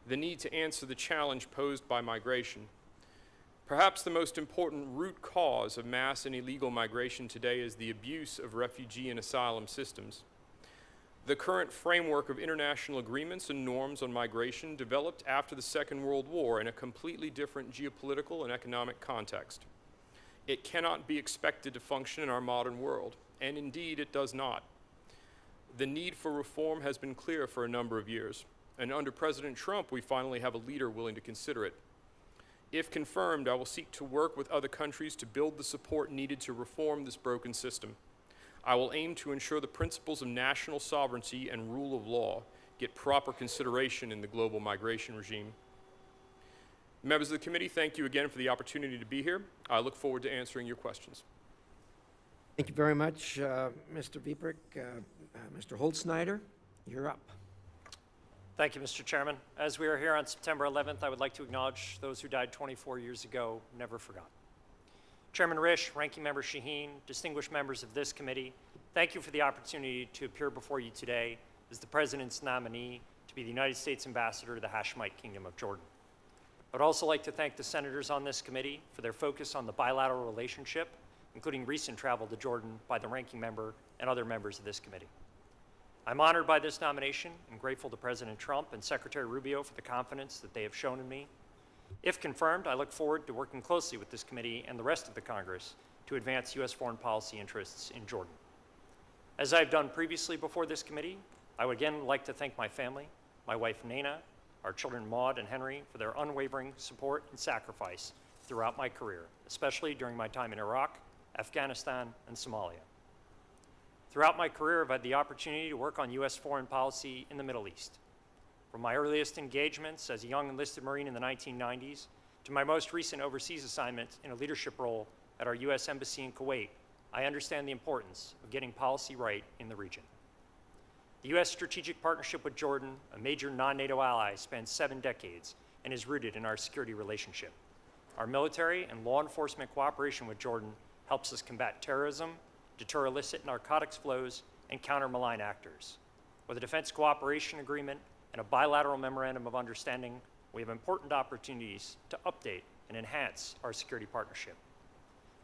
the need to answer the challenge posed by migration. Perhaps the most important root cause of mass and illegal migration today is the abuse of refugee and asylum systems. The current framework of international agreements and norms on migration developed after the Second World War in a completely different geopolitical and economic context. It cannot be expected to function in our modern world, and indeed it does not. The need for reform has been clear for a number of years, and under President Trump, we finally have a leader willing to consider it. If confirmed, I will seek to work with other countries to build the support needed to reform this broken system. I will aim to ensure the principles of national sovereignty and rule of law get proper consideration in the global migration regime. Members of the committee, thank you again for the opportunity to be here. I look forward to answering your questions. Thank you very much, Mr. Veprek. Mr. Holtsnider, you're up. Thank you, Mr. Chairman. As we are here on September 11th, I would like to acknowledge those who died 24 years ago, never forgotten. Chairman Risch, Ranking Member Shaheen, distinguished members of this committee, thank you for the opportunity to appear before you today as the President's nominee to be the United States Ambassador to the Hashemite Kingdom of Jordan. I would also like to thank the senators on this committee for their focus on the bilateral relationship, including recent travel to Jordan by the Ranking Member and other members of this committee. I'm honored by this nomination and grateful to President Trump and Secretary Rubio for the confidence that they have shown in me. If confirmed, I look forward to working closely with this committee and the rest of the Congress to advance U.S. foreign policy interests in Jordan. As I've done previously before this committee, I would again like to thank my family, my wife Nana, our children Maud and Henry, for their unwavering support and sacrifice throughout my career, especially during my time in Iraq, Afghanistan, and Somalia. Throughout my career, I've had the opportunity to work on U.S. foreign policy in the Middle East. From my earliest engagements as a young enlisted Marine in the 1990s to my most recent overseas assignment in a leadership role at our U.S. Embassy in Kuwait, I understand the importance of getting policy right in the region. The U.S. strategic partnership with Jordan, a major non-NATO ally, spans 7 decades and is rooted in our security relationship. Our military and law enforcement cooperation with Jordan helps us combat terrorism, deter illicit narcotics flows, and counter malign actors. With a defense cooperation agreement and a bilateral memorandum of understanding, we have important opportunities to update and enhance our security partnership.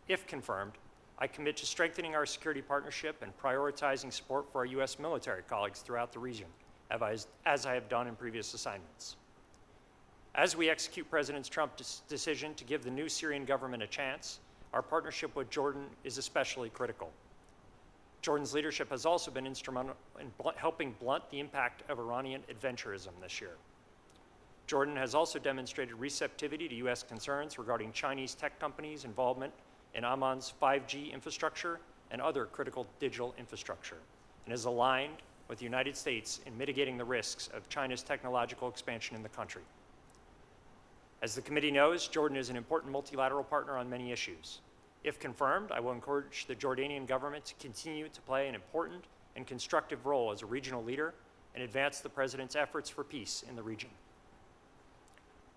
If confirmed, I commit to strengthening our security partnership and prioritizing support for our U.S. military colleagues throughout the region, as I have done in previous assignments. As we execute President Trump's decision to give the new Syrian government a chance, our partnership with Jordan is especially critical. Jordan's leadership has also been instrumental in helping blunt the impact of Iranian adventurism this year. Jordan has also demonstrated receptivity to U.S. concerns regarding Chinese tech companies' involvement in Amman's 5G infrastructure and other critical digital infrastructure, and is aligned with the United States in mitigating the risks of China's technological expansion in the country. As the committee knows, Jordan is an important multilateral partner on many issues. If confirmed, I will encourage the Jordanian government to continue to play an important and constructive role as a regional leader and advance the President's efforts for peace in the region.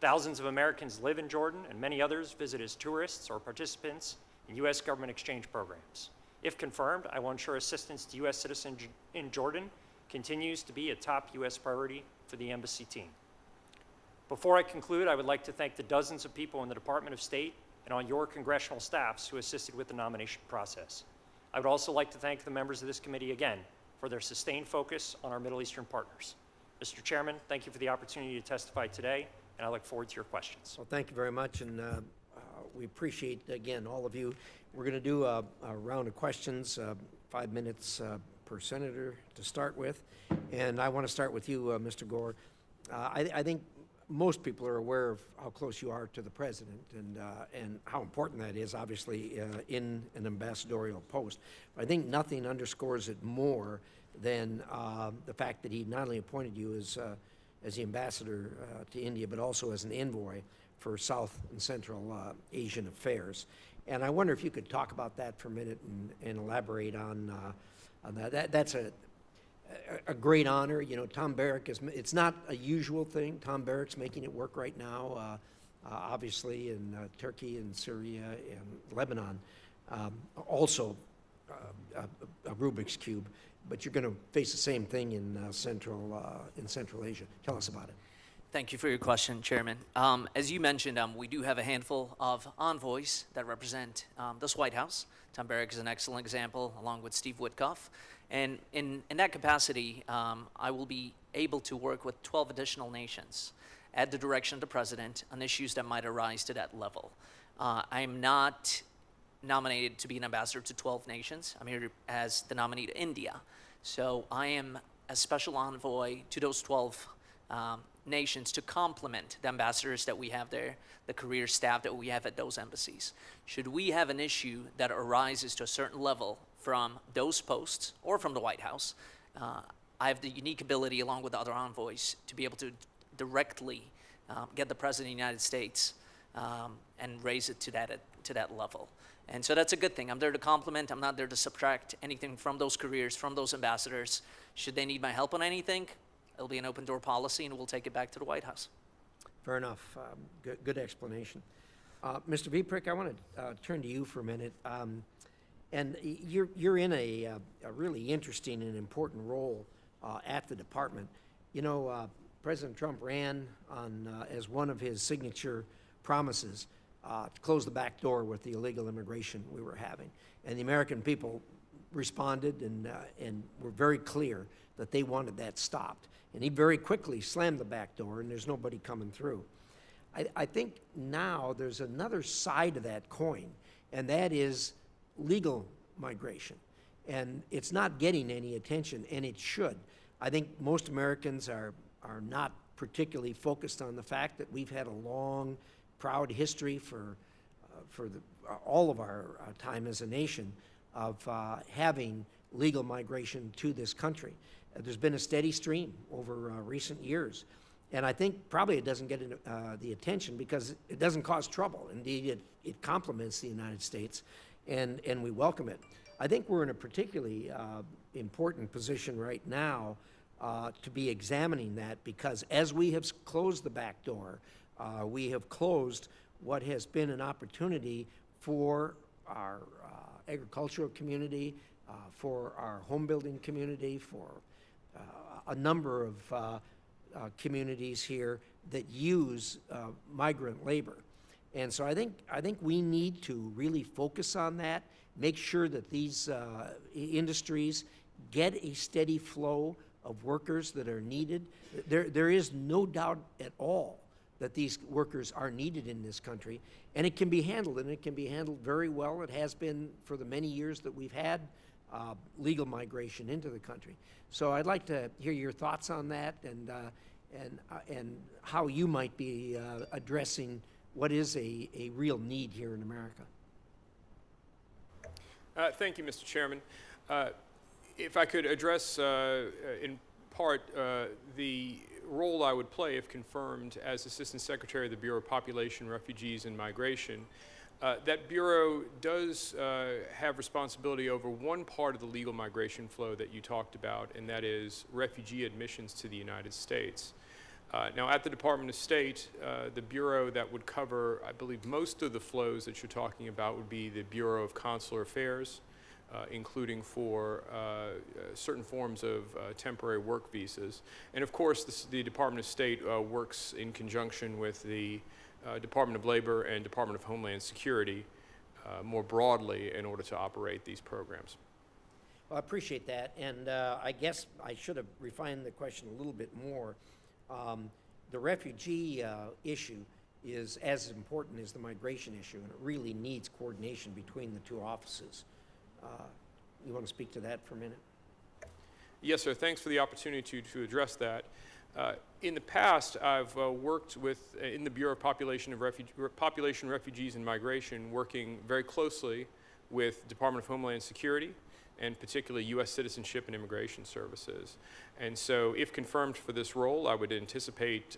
Thousands of Americans live in Jordan, and many others visit as tourists or participants in U.S. government exchange programs. If confirmed, I will ensure assistance to U.S. citizens in Jordan continues to be a top U.S. priority for the embassy team. Before I conclude, I would like to thank the dozens of people in the Department of State and on your congressional staffs who assisted with the nomination process. I would also like to thank the members of this committee again for their sustained focus on our Middle Eastern partners. Mr. Chairman, thank you for the opportunity to testify today, and I look forward to your questions. Well, thank you very much, and we appreciate, again, all of you. We're going to do a round of questions, 5 minutes per senator to start with, and I want to start with you, Mr. Gore. I think most people are aware of how close you are to the president and how important that is, obviously, in an ambassadorial post. But I think nothing underscores it more than the fact that he not only appointed you as the ambassador to India, but also as an envoy for South and Central Asian affairs. And I wonder if you could talk about that for a minute and elaborate on that. That's a great honor. You know, Tom Barrack it's not a usual thing. Tom Barrack's making it work right now, obviously in Turkey and Syria and Lebanon. Also a Rubik's Cube, but you're going to face the same thing in Central Asia. Tell us about it. Thank you for your question, Chairman. As you mentioned, we do have a handful of envoys that represent this White House. Tom Barrack is an excellent example, along with Steve Witkoff. And in that capacity, I will be able to work with 12 additional nations at the direction of the President on issues that might arise to that level. I am not nominated to be an ambassador to 12 nations. I'm here as the nominee to India. So I am a special envoy to those 12 nations to complement the ambassadors that we have there, the career staff that we have at those embassies. Should we have an issue that arises to a certain level from those posts or from the White House, I have the unique ability, along with other envoys, to be able to directly get the President of the United States and raise it to that level. And so that's a good thing. I'm there to complement. I'm not there to subtract anything from those careers, from those ambassadors. Should they need my help on anything, it'll be an open door policy, and we'll take it back to the White House. Fair enough. Good explanation. Mr. Veprek, I want to turn to you for a minute. And you're in a really interesting and important role at the department. You know, President Trump ran on as one of his signature promises to close the back door with the illegal immigration we were having. And the American people responded and were very clear that they wanted that stopped. And he very quickly slammed the back door, and there's nobody coming through. I think now there's another side of that coin, and that is legal migration. And it's not getting any attention, and it should. I think most Americans are not particularly focused on the fact that we've had a long, proud history for all of our time as a nation of having legal migration to this country. There's been a steady stream over recent years. And I think probably it doesn't get the attention because it doesn't cause trouble. Indeed, it complements the United States, and we welcome it. I think we're in a particularly important position right now to be examining that, because as we have closed the back door, we have closed what has been an opportunity for our agricultural community, for our home building community, for a number of communities here that use migrant labor. And so I think we need to really focus on that, make sure that these industries get a steady flow of workers that are needed. There is no doubt at all that these workers are needed in this country, and it can be handled, and it can be handled very well. It has been for the many years that we've had legal migration into the country. So I'd like to hear your thoughts on that, and how you might be addressing what is a real need here in America. Thank you, Mr. Chairman. If I could address in part the role I would play, if confirmed, as Assistant Secretary of the Bureau of Population, Refugees, and Migration. That Bureau does have responsibility over one part of the legal migration flow that you talked about, and that is refugee admissions to the United States. Now, at the Department of State, the Bureau that would cover, I believe, most of the flows that you're talking about would be the Bureau of Consular Affairs, including for certain forms of temporary work visas. And of course, the Department of State works in conjunction with the Department of Labor and Department of Homeland Security more broadly in order to operate these programs. Well, I appreciate that, and I guess I should have refined the question a little bit more. The refugee issue is as important as the migration issue, and it really needs coordination between the two offices. You want to speak to that for a minute? Yes, sir. Thanks for the opportunity to address that. In the past, I've worked with, in the Bureau of Population, Refugees, and Migration, working very closely with Department of Homeland Security, and particularly U.S. Citizenship and Immigration Services. And so, if confirmed for this role, I would anticipate,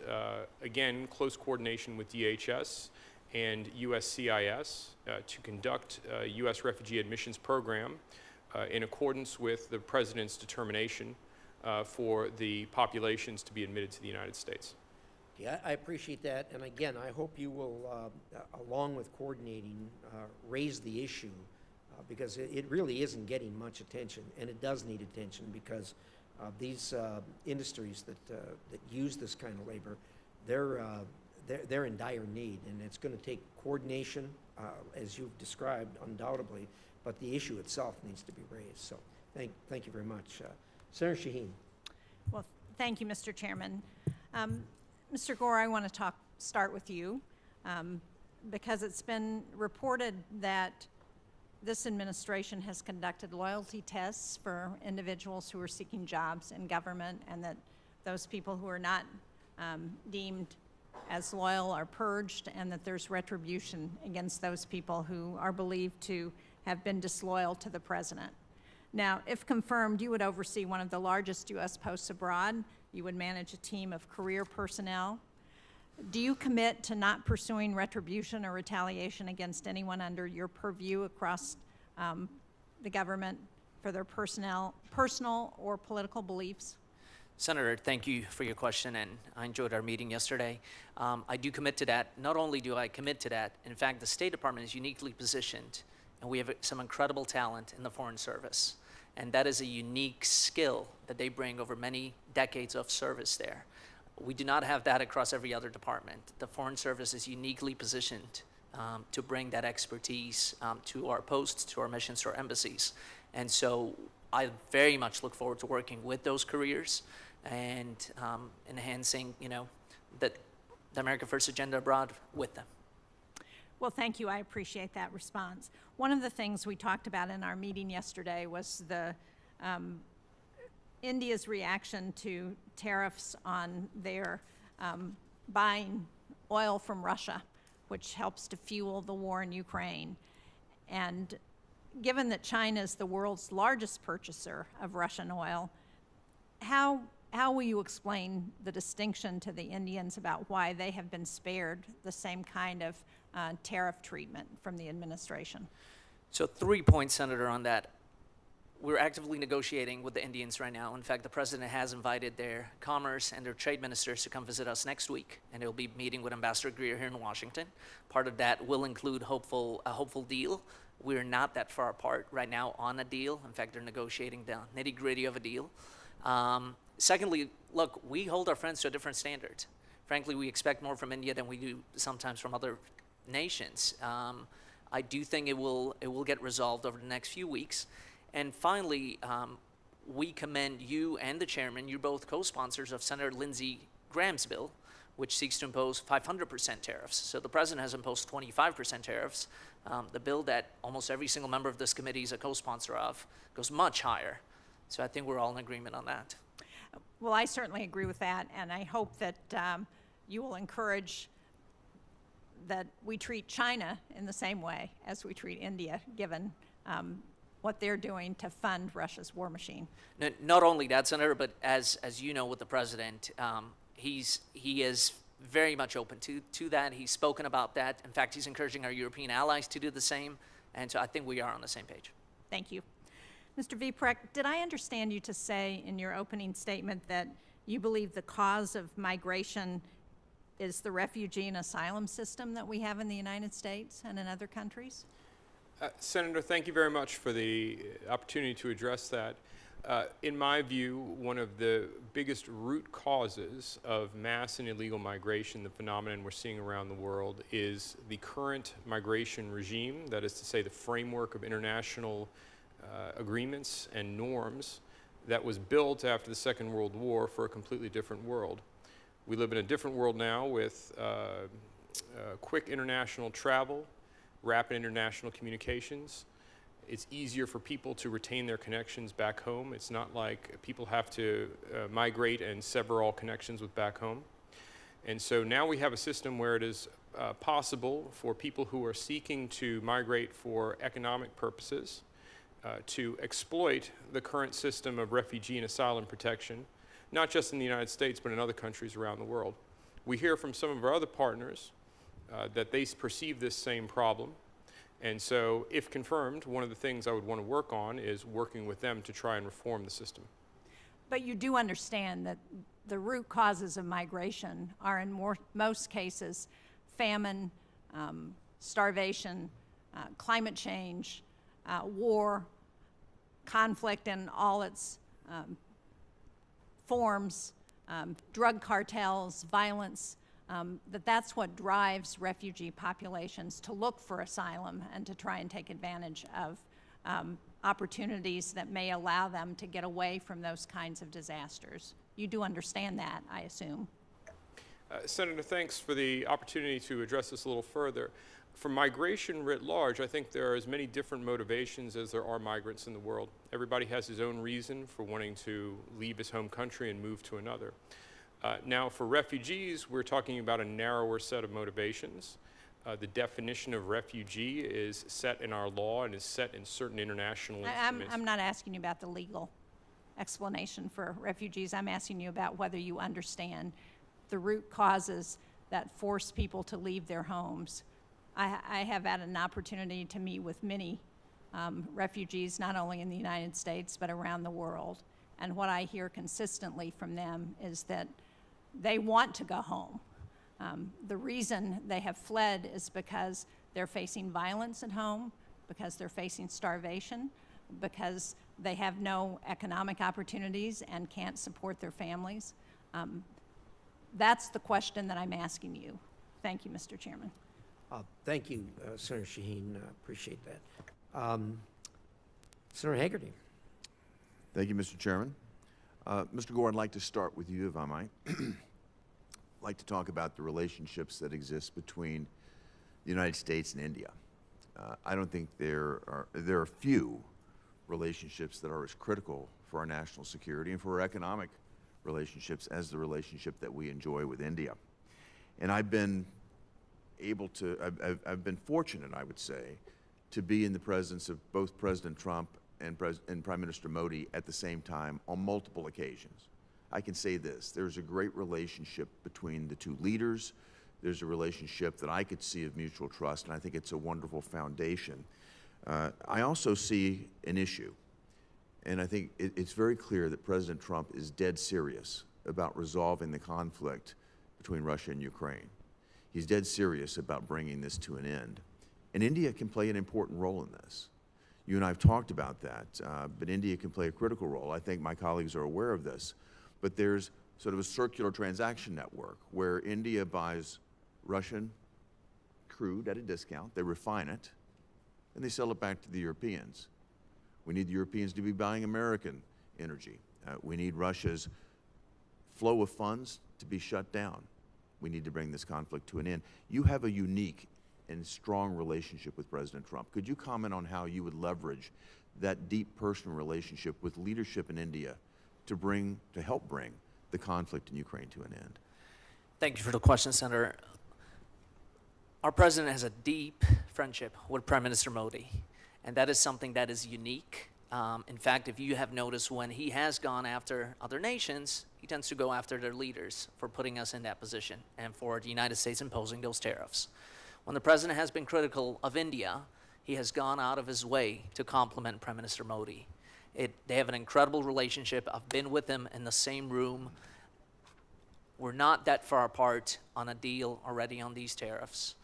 again, close coordination with DHS and USCIS to conduct a U.S. refugee admissions program in accordance with the President's determination for the populations to be admitted to the United States. Yeah, I appreciate that, and again, I hope you will, along with coordinating, raise the issue, because it really isn't getting much attention, and it does need attention, because these industries that use this kind of labor they're in dire need, and it's going to take coordination, as you've described, undoubtedly, but the issue itself needs to be raised. So thank you very much. Senator Shaheen. Well, thank you, Mr. Chairman. Mr. Gore, I want to start with you because it's been reported that this administration has conducted loyalty tests for individuals who are seeking jobs in government, and that those people who are not deemed as loyal are purged, and that there's retribution against those people who are believed to have been disloyal to the president. Now, if confirmed, you would oversee one of the largest U.S. posts abroad. You would manage a team of career personnel. Do you commit to not pursuing retribution or retaliation against anyone under your purview across the government for their personal or political beliefs? Senator, thank you for your question, and I enjoyed our meeting yesterday. I do commit to that. Not only do I commit to that, in fact, the State Department is uniquely positioned, and we have some incredible talent in the Foreign Service. And that is a unique skill that they bring over many decades of service there. We do not have that across every other department. The Foreign Service is uniquely positioned to bring that expertise to our posts, to our missions, to our embassies. And so I very much look forward to working with those careers and enhancing, the America First agenda abroad with them. Well, thank you. I appreciate that response. One of the things we talked about in our meeting yesterday was India's reaction to tariffs on their buying oil from Russia, which helps to fuel the war in Ukraine. And given that China is the world's largest purchaser of Russian oil, how will you explain the distinction to the Indians about why they have been spared the same kind of tariff treatment from the administration? So 3 points, Senator, on that. We're actively negotiating with the Indians right now. In fact, the president has invited their commerce and their trade ministers to come visit us next week, and they'll be meeting with Ambassador Greer here in Washington. Part of that will include a hopeful deal. We're not that far apart right now on a deal. In fact, they're negotiating the nitty-gritty of a deal. Secondly, look, we hold our friends to a different standard. Frankly, we expect more from India than we do sometimes from other nations. I do think it will get resolved over the next few weeks. And finally, we commend you and the chairman. You're both co-sponsors of Senator Lindsey Graham's bill, which seeks to impose 500% tariffs. So the president has imposed 25% tariffs. The bill that almost every single member of this committee is a co-sponsor of goes much higher. So I think we're all in agreement on that. Well, I certainly agree with that, and I hope that you will encourage that we treat China in the same way as we treat India, given what they're doing to fund Russia's war machine. Not only that, Senator, but as you know with the president, he is very much open to that. He's spoken about that. In fact, he's encouraging our European allies to do the same, and so I think we are on the same page. Thank you. Mr. Veprek, did I understand you to say in your opening statement that you believe the cause of migration is the refugee and asylum system that we have in the United States and in other countries? Senator, thank you very much for the opportunity to address that. In my view, one of the biggest root causes of mass and illegal migration, the phenomenon we're seeing around the world, is the current migration regime, that is to say the framework of international agreements and norms that was built after the Second World War for a completely different world. We live in a different world now with quick international travel, rapid international communications. It's easier for people to retain their connections back home. It's not like people have to migrate and sever all connections with back home. And so now we have a system where it is possible for people who are seeking to migrate for economic purposes to exploit the current system of refugee and asylum protection, not just in the United States, but in other countries around the world. We hear from some of our other partners that they perceive this same problem. And so, if confirmed, one of the things I would want to work on is working with them to try and reform the system. But you do understand that the root causes of migration are in most cases famine, starvation, climate change, war, conflict in all its forms, drug cartels, violence that's what drives refugee populations to look for asylum and to try and take advantage of opportunities that may allow them to get away from those kinds of disasters. You do understand that, I assume. Senator, thanks for the opportunity to address this a little further. For migration writ large, I think there are as many different motivations as there are migrants in the world. Everybody has his own reason for wanting to leave his home country and move to another. Now, for refugees, we're talking about a narrower set of motivations. The definition of refugee is set in our law and is set in certain international instruments. I'm not asking you about the legal explanation for refugees. I'm asking you about whether you understand the root causes that force people to leave their homes. I have had an opportunity to meet with many refugees, not only in the United States, but around the world. And what I hear consistently from them is that they want to go home. The reason they have fled is because they're facing violence at home, because they're facing starvation, because they have no economic opportunities and can't support their families. That's the question that I'm asking you. Thank you, Mr. Chairman. Thank you, Senator Shaheen. Appreciate that. Senator Hagerty. Thank you, Mr. Chairman. Mr. Gore, I'd like to start with you, if I might. I'd like to talk about the relationships that exist between the United States and India. I don't think there are few relationships that are as critical for our national security and for our economic relationships as the relationship that we enjoy with India. And I've been fortunate, I would say, to be in the presence of both President Trump and Prime Minister Modi at the same time on multiple occasions. I can say this: there's a great relationship between the two leaders. There's a relationship that I could see of mutual trust, and I think it's a wonderful foundation. I also see an issue, and I think it's very clear that President Trump is dead serious about resolving the conflict between Russia and Ukraine. He's dead serious about bringing this to an end. And India can play an important role in this. You and I have talked about that, but India can play a critical role. I think my colleagues are aware of this. But there's sort of a circular transaction network where India buys Russian crude at a discount, they refine it, and they sell it back to the Europeans. We need the Europeans to be buying American energy. We need Russia's flow of funds to be shut down. We need to bring this conflict to an end. You have a unique and strong relationship with President Trump. Could you comment on how you would leverage that deep personal relationship with leadership in India to help bring the conflict in Ukraine to an end? Thank you for the question, Senator. Our president has a deep friendship with Prime Minister Modi, and that is something that is unique. In fact, if you have noticed, when he has gone after other nations, he tends to go after their leaders for putting us in that position and for the United States imposing those tariffs. When the president has been critical of India, he has gone out of his way to compliment Prime Minister Modi. They have an incredible relationship. I've been with them in the same room. We're not that far apart on a deal already on these tariffs.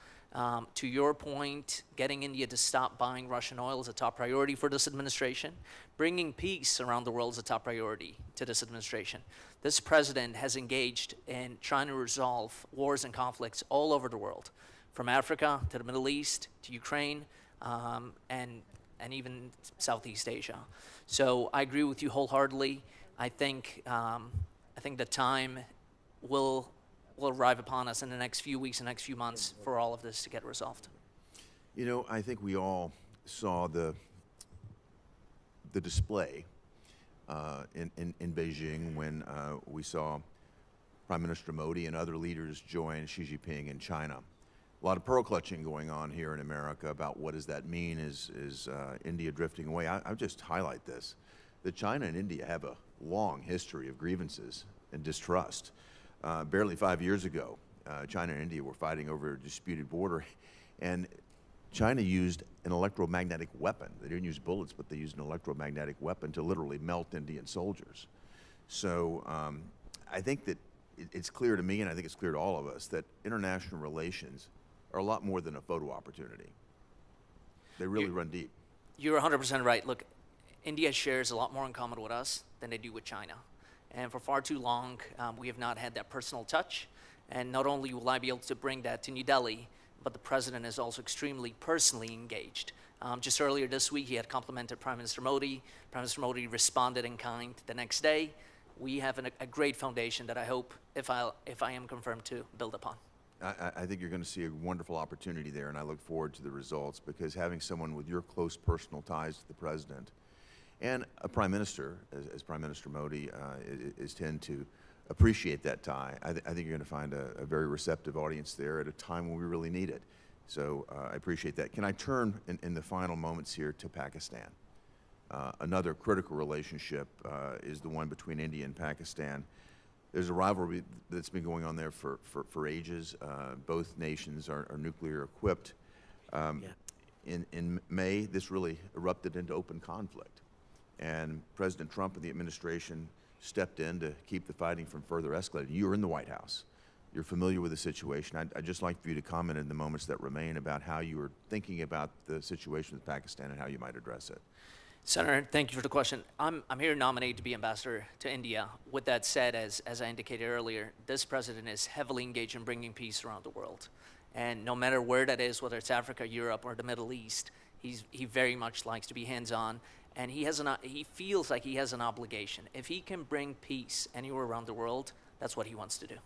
To your point, getting India to stop buying Russian oil is a top priority for this administration. Bringing peace around the world is a top priority to this administration. This president has engaged in trying to resolve wars and conflicts all over the world, from Africa to the Middle East to Ukraine, and even Southeast Asia. So I agree with you wholeheartedly. I think the time will arrive upon us in the next few weeks and next few months for all of this to get resolved. You know, I think we all saw the display in Beijing when we saw Prime Minister Modi and other leaders join Xi Jinping in China. A lot of pearl clutching going on here in America about what does that mean, is India drifting away. I'll just highlight this, that China and India have a long history of grievances and distrust. Barely 5 years ago, China and India were fighting over a disputed border, and China used an electromagnetic weapon. They didn't use bullets, but they used an electromagnetic weapon to literally melt Indian soldiers. So I think that it's clear to me, and I think it's clear to all of us, that international relations are a lot more than a photo opportunity. They really run deep. You're 100% right. Look, India shares a lot more in common with us than they do with China. And for far too long, we have not had that personal touch. And not only will I be able to bring that to New Delhi, but the president is also extremely personally engaged. Just earlier this week, he had complimented Prime Minister Modi. Prime Minister Modi responded in kind the next day. We have a great foundation that I hope, if I am confirmed, to build upon. I think you're going to see a wonderful opportunity there, and I look forward to the results, because having someone with your close personal ties to the president and a prime minister, as Prime Minister Modi, is tend to appreciate that tie. I think you're going to find a very receptive audience there at a time when we really need it. So I appreciate that. Can I turn in the final moments here to Pakistan? Another critical relationship is the one between India and Pakistan. There's a rivalry that's been going on there for ages. Both nations are nuclear equipped. In May, this really erupted into open conflict. And President Trump and the administration stepped in to keep the fighting from further escalating. You were in the White House. You're familiar with the situation. I'd just like for you to comment in the moments that remain about how you are thinking about the situation with Pakistan and how you might address it. Senator, thank you for the question. I'm here nominated to be ambassador to India. With that said, as I indicated earlier, this president is heavily engaged in bringing peace around the world. And no matter where that is, whether it's Africa, Europe, or the Middle East, he very much likes to be hands-on. And he feels like he has an obligation. If he can bring peace anywhere around the world, that's what he wants to do.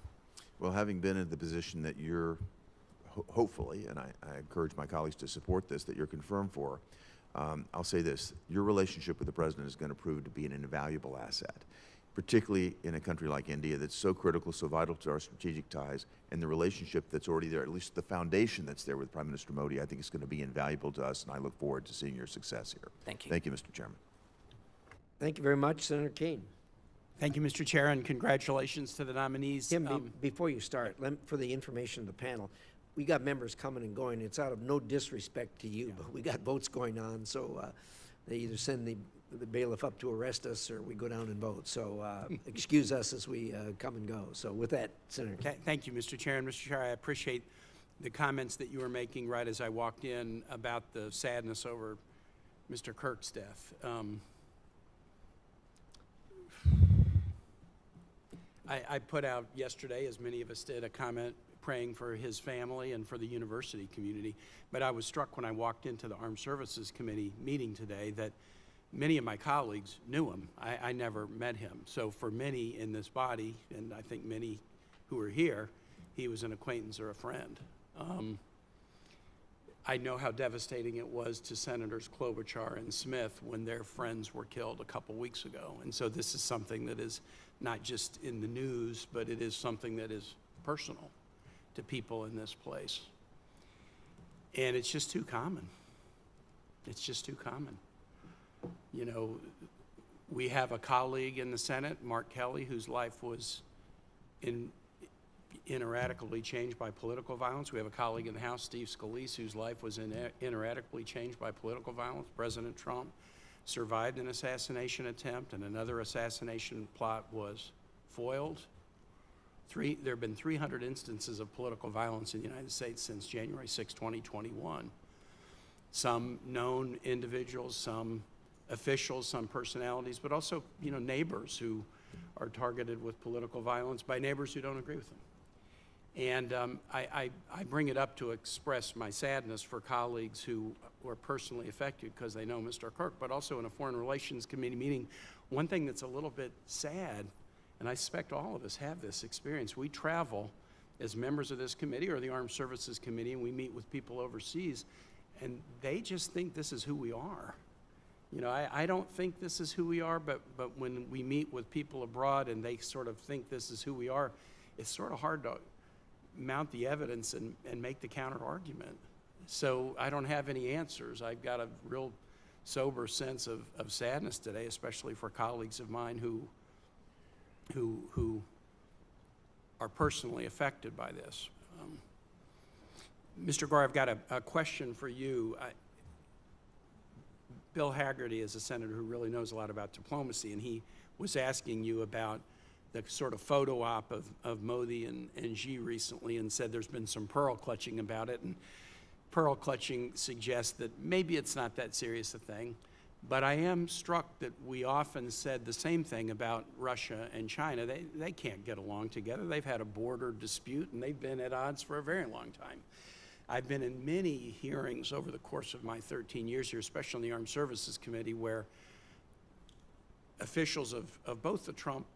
Well, having been in the position that you're hopefully, and I encourage my colleagues to support this, that you're confirmed for, I'll say this: your relationship with the president is going to prove to be an invaluable asset, particularly in a country like India that's so critical, so vital to our strategic ties, and the relationship that's already there, at least the foundation that's there with Prime Minister Modi, I think is going to be invaluable to us, and I look forward to seeing your success here. Thank you. Thank you, Mr. Chairman. Thank you very much, Senator Kane. Thank you, Mr. Chair, and congratulations to the nominees. Tim, before you start, for the information of the panel, we got members coming and going. It's out of no disrespect to you, but we got votes going on, so they either send the bailiff up to arrest us or we go down and vote. So excuse us as we come and go. So with that, Senator Kane. Thank you, Mr. Chair. And Mr. Chair, I appreciate the comments that you were making right as I walked in about the sadness over Mr. Kirk's death. I put out yesterday, as many of us did, a comment praying for his family and for the university community. But I was struck when I walked into the Armed Services Committee meeting today that many of my colleagues knew him. I never met him. So for many in this body, and I think many who are here, he was an acquaintance or a friend. I know how devastating it was to Senators Klobuchar and Smith when their friends were killed a couple weeks ago. And so this is something that is not just in the news, but it is something that is personal to people in this place. And it's just too common. It's just too common. You know, we have a colleague in the Senate, Mark Kelly, whose life was ineradicably changed by political violence. We have a colleague in the House, Steve Scalise, whose life was ineradicably changed by political violence. President Trump survived an assassination attempt, and another assassination plot was foiled. There have been 300 instances of political violence in the United States since January 6, 2021. Some known individuals, some officials, some personalities, but also, you know, neighbors who are targeted with political violence by neighbors who don't agree with them. And I bring it up to express my sadness for colleagues who were personally affected because they know Mr. Kirk, but also in a Foreign Relations Committee meeting, one thing that's a little bit sad, and I suspect all of us have this experience, we travel as members of this committee or the Armed Services Committee, and we meet with people overseas, and they just think this is who we are. You know, I don't think this is who we are, but when we meet with people abroad and they sort of think this is who we are, it's sort of hard to mount the evidence and make the counter argument. So I don't have any answers. I've got a real sober sense of sadness today, especially for colleagues of mine who are personally affected by this. Mr. Gore, I've got a question for you. Bill Hagerty is a senator who really knows a lot about diplomacy, and he was asking you about the sort of photo op of Modi and Xi recently, and said there's been some pearl clutching about it. And pearl clutching suggests that maybe it's not that serious a thing. But I am struck that we often said the same thing about Russia and China. They can't get along together. They've had a border dispute, and they've been at odds for a very long time. I've been in many hearings over the course of my 13 years here, especially on the Armed Services Committee, where officials of both the Trump,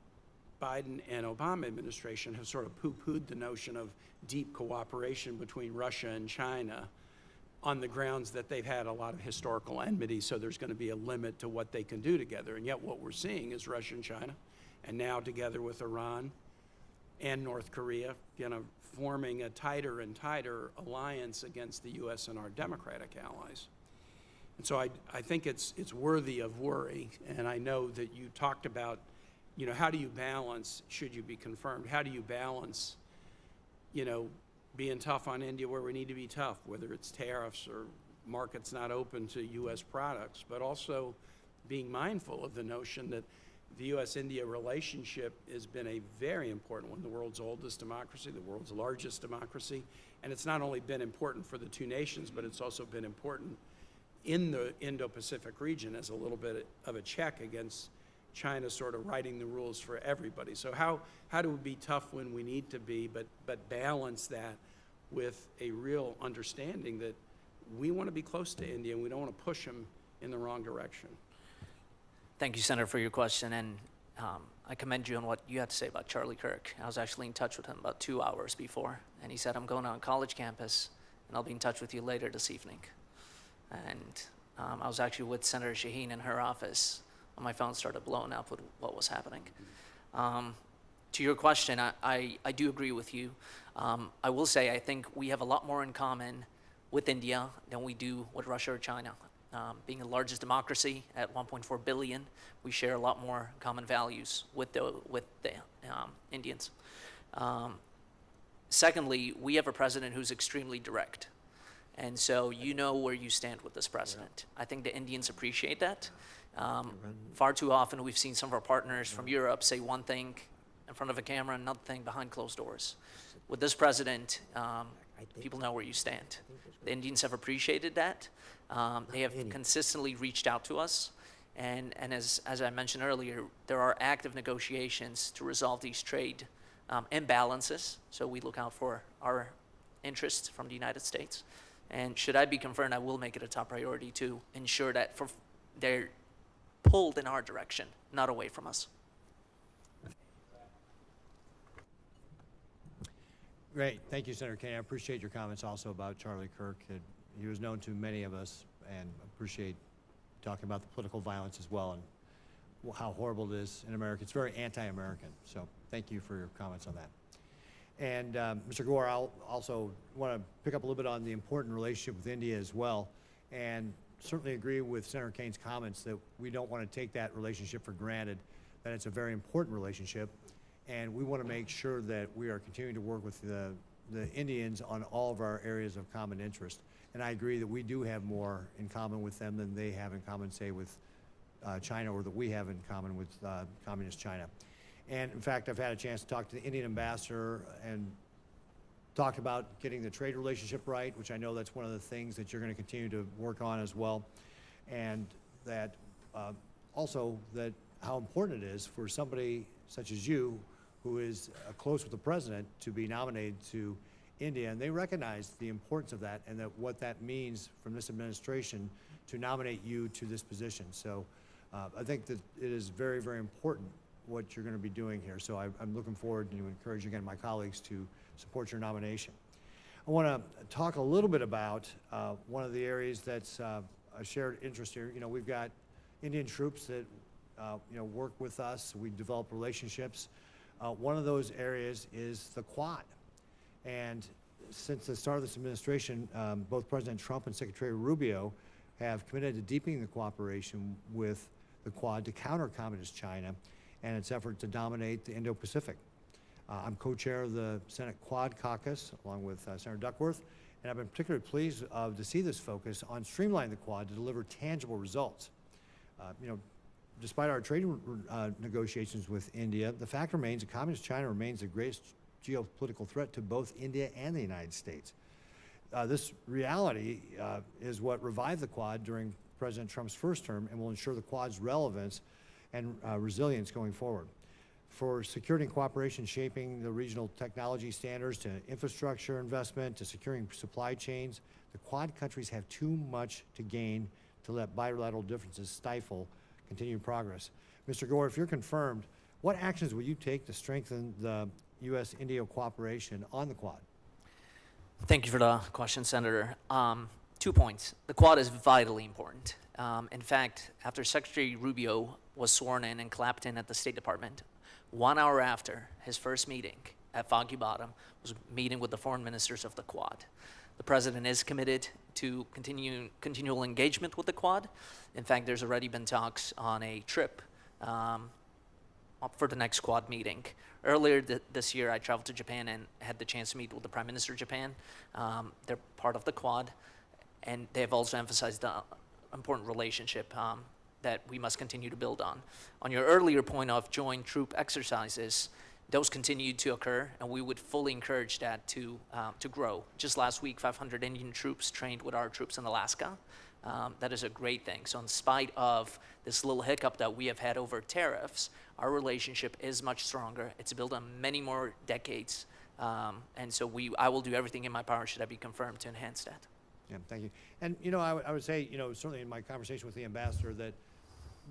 Biden, and Obama administration have sort of poo-pooed the notion of deep cooperation between Russia and China on the grounds that they've had a lot of historical enmity, so there's going to be a limit to what they can do together. And yet what we're seeing is Russia and China, and now together with Iran and North Korea, forming a tighter and tighter alliance against the U.S. and our democratic allies. And so I think it's worthy of worry, and I know that you talked about, how do you balance, should you be confirmed, how do you balance, being tough on India where we need to be tough, whether it's tariffs or markets not open to U.S. products, but also being mindful of the notion that the U.S.-India relationship has been a very important one, the world's oldest democracy, the world's largest democracy, and it's not only been important for the two nations, but it's also been important in the Indo-Pacific region as a little bit of a check against China sort of writing the rules for everybody. So how do we be tough when we need to be, but balance that with a real understanding that we want to be close to India and we don't want to push them in the wrong direction? Thank you, Senator, for your question, and I commend you on what you had to say about Charlie Kirk. I was actually in touch with him about 2 hours before, and he said, I'm going on college campus, and I'll be in touch with you later this evening. And I was actually with Senator Shaheen in her office when my phone started blowing up with what was happening. To your question, I do agree with you. I will say I think we have a lot more in common with India than we do with Russia or China. Being the largest democracy at 1.4 billion, we share a lot more common values with the Indians. Secondly, we have a president who's extremely direct. And so you know where you stand with this president. I think the Indians appreciate that. Far too often we've seen some of our partners from Europe say one thing in front of a camera and another thing behind closed doors. With this president, people know where you stand. The Indians have appreciated that. They have consistently reached out to us. And as I mentioned earlier, there are active negotiations to resolve these trade imbalances. So we look out for our interests from the United States. And should I be confirmed, I will make it a top priority to ensure that they're pulled in our direction, not away from us. Great. Thank you, Senator Kennedy. I appreciate your comments also about Charlie Kirk. He was known to many of us, and appreciate talking about the political violence as well and how horrible it is in America. It's very anti-American. So thank you for your comments on that. And Mr. Gore, I'll also want to pick up a little bit on the important relationship with India as well, and certainly agree with Senator Kane's comments that we don't want to take that relationship for granted, that it's a very important relationship, and we want to make sure that we are continuing to work with the Indians on all of our areas of common interest. And I agree that we do have more in common with them than they have in common, say, with China, or that we have in common with communist China. And in fact, I've had a chance to talk to the Indian ambassador and talk about getting the trade relationship right, which I know that's one of the things that you're going to continue to work on as well. And that also that how important it is for somebody such as you, who is close with the president, to be nominated to India. And they recognize the importance of that, and that what that means from this administration to nominate you to this position. So I think that it is very, very important what you're going to be doing here. So I'm looking forward to encourage again my colleagues to support your nomination. I want to talk a little bit about one of the areas that's a shared interest here. We've got Indian troops that work with us. We develop relationships. One of those areas is the Quad. And since the start of this administration, both President Trump and Secretary Rubio have committed to deepening the cooperation with the Quad to counter communist China and its effort to dominate the Indo-Pacific. I'm co-chair of the Senate Quad Caucus, along with Senator Duckworth, and I've been particularly pleased to see this focus on streamlining the Quad to deliver tangible results. Despite our trade negotiations with India, the fact remains that communist China remains the greatest geopolitical threat to both India and the United States. This reality is what revived the Quad during President Trump's first term and will ensure the Quad's relevance and resilience going forward. For security and cooperation shaping the regional technology standards to infrastructure investment to securing supply chains, the Quad countries have too much to gain to let bilateral differences stifle continued progress. Mr. Gore, if you're confirmed, what actions will you take to strengthen the U.S.-India cooperation on the Quad? Thank you for the question, Senator. 2 points. The Quad is vitally important. In fact, after Secretary Rubio was sworn in and clapped in at the State Department, 1 hour after his first meeting at Foggy Bottom was meeting with the foreign ministers of the Quad. The President is committed to continual engagement with the Quad. In fact, there's already been talks on a trip for the next Quad meeting. Earlier this year, I traveled to Japan and had the chance to meet with the Prime Minister of Japan. They're part of the Quad, and they have also emphasized the important relationship that we must continue to build on. On your earlier point of joint troop exercises, those continue to occur, and we would fully encourage that to grow. Just last week, 500 Indian troops trained with our troops in Alaska. That is a great thing. So in spite of this little hiccup that we have had over tariffs, our relationship is much stronger. It's built on many more decades. And so I will do everything in my power, should I be confirmed, to enhance that. Yeah, thank you. And, you know, I would say, you know, certainly in my conversation with the ambassador, that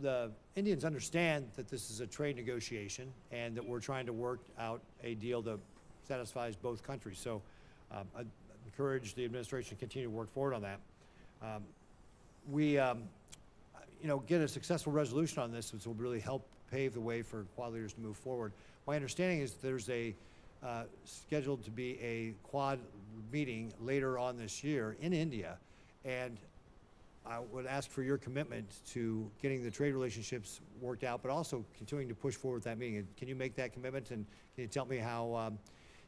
the Indians understand that this is a trade negotiation and that we're trying to work out a deal that satisfies both countries. So I encourage the administration to continue to work forward on that. You know, get a successful resolution on this, which will really help pave the way for Quad leaders to move forward. My understanding is there's a scheduled to be a Quad meeting later on this year in India, and I would ask for your commitment to getting the trade relationships worked out, but also continuing to push forward that meeting. Can you make that commitment, and can you tell me how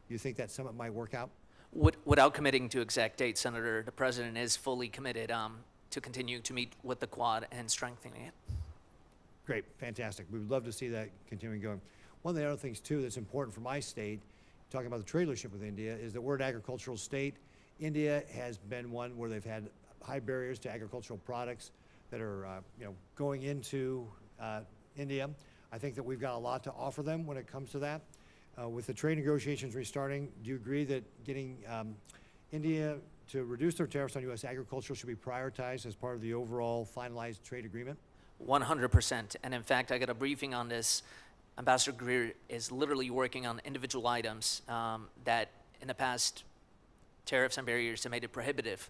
you think that summit might work out? Without committing to exact dates, Senator, the President is fully committed to continue to meet with the Quad and strengthening it. Great, fantastic. We would love to see that continuing going. One of the other things, too, that's important for my state, talking about the trade relationship with India, is that we're an agricultural state. India has been one where they've had high barriers to agricultural products that are you know, going into India. I think that we've got a lot to offer them when it comes to that. With the trade negotiations restarting, do you agree that getting India to reduce their tariffs on U.S. agriculture should be prioritized as part of the overall finalized trade agreement? 100%. And in fact, I got a briefing on this. Ambassador Greer is literally working on individual items that in the past, tariffs and barriers have made it prohibitive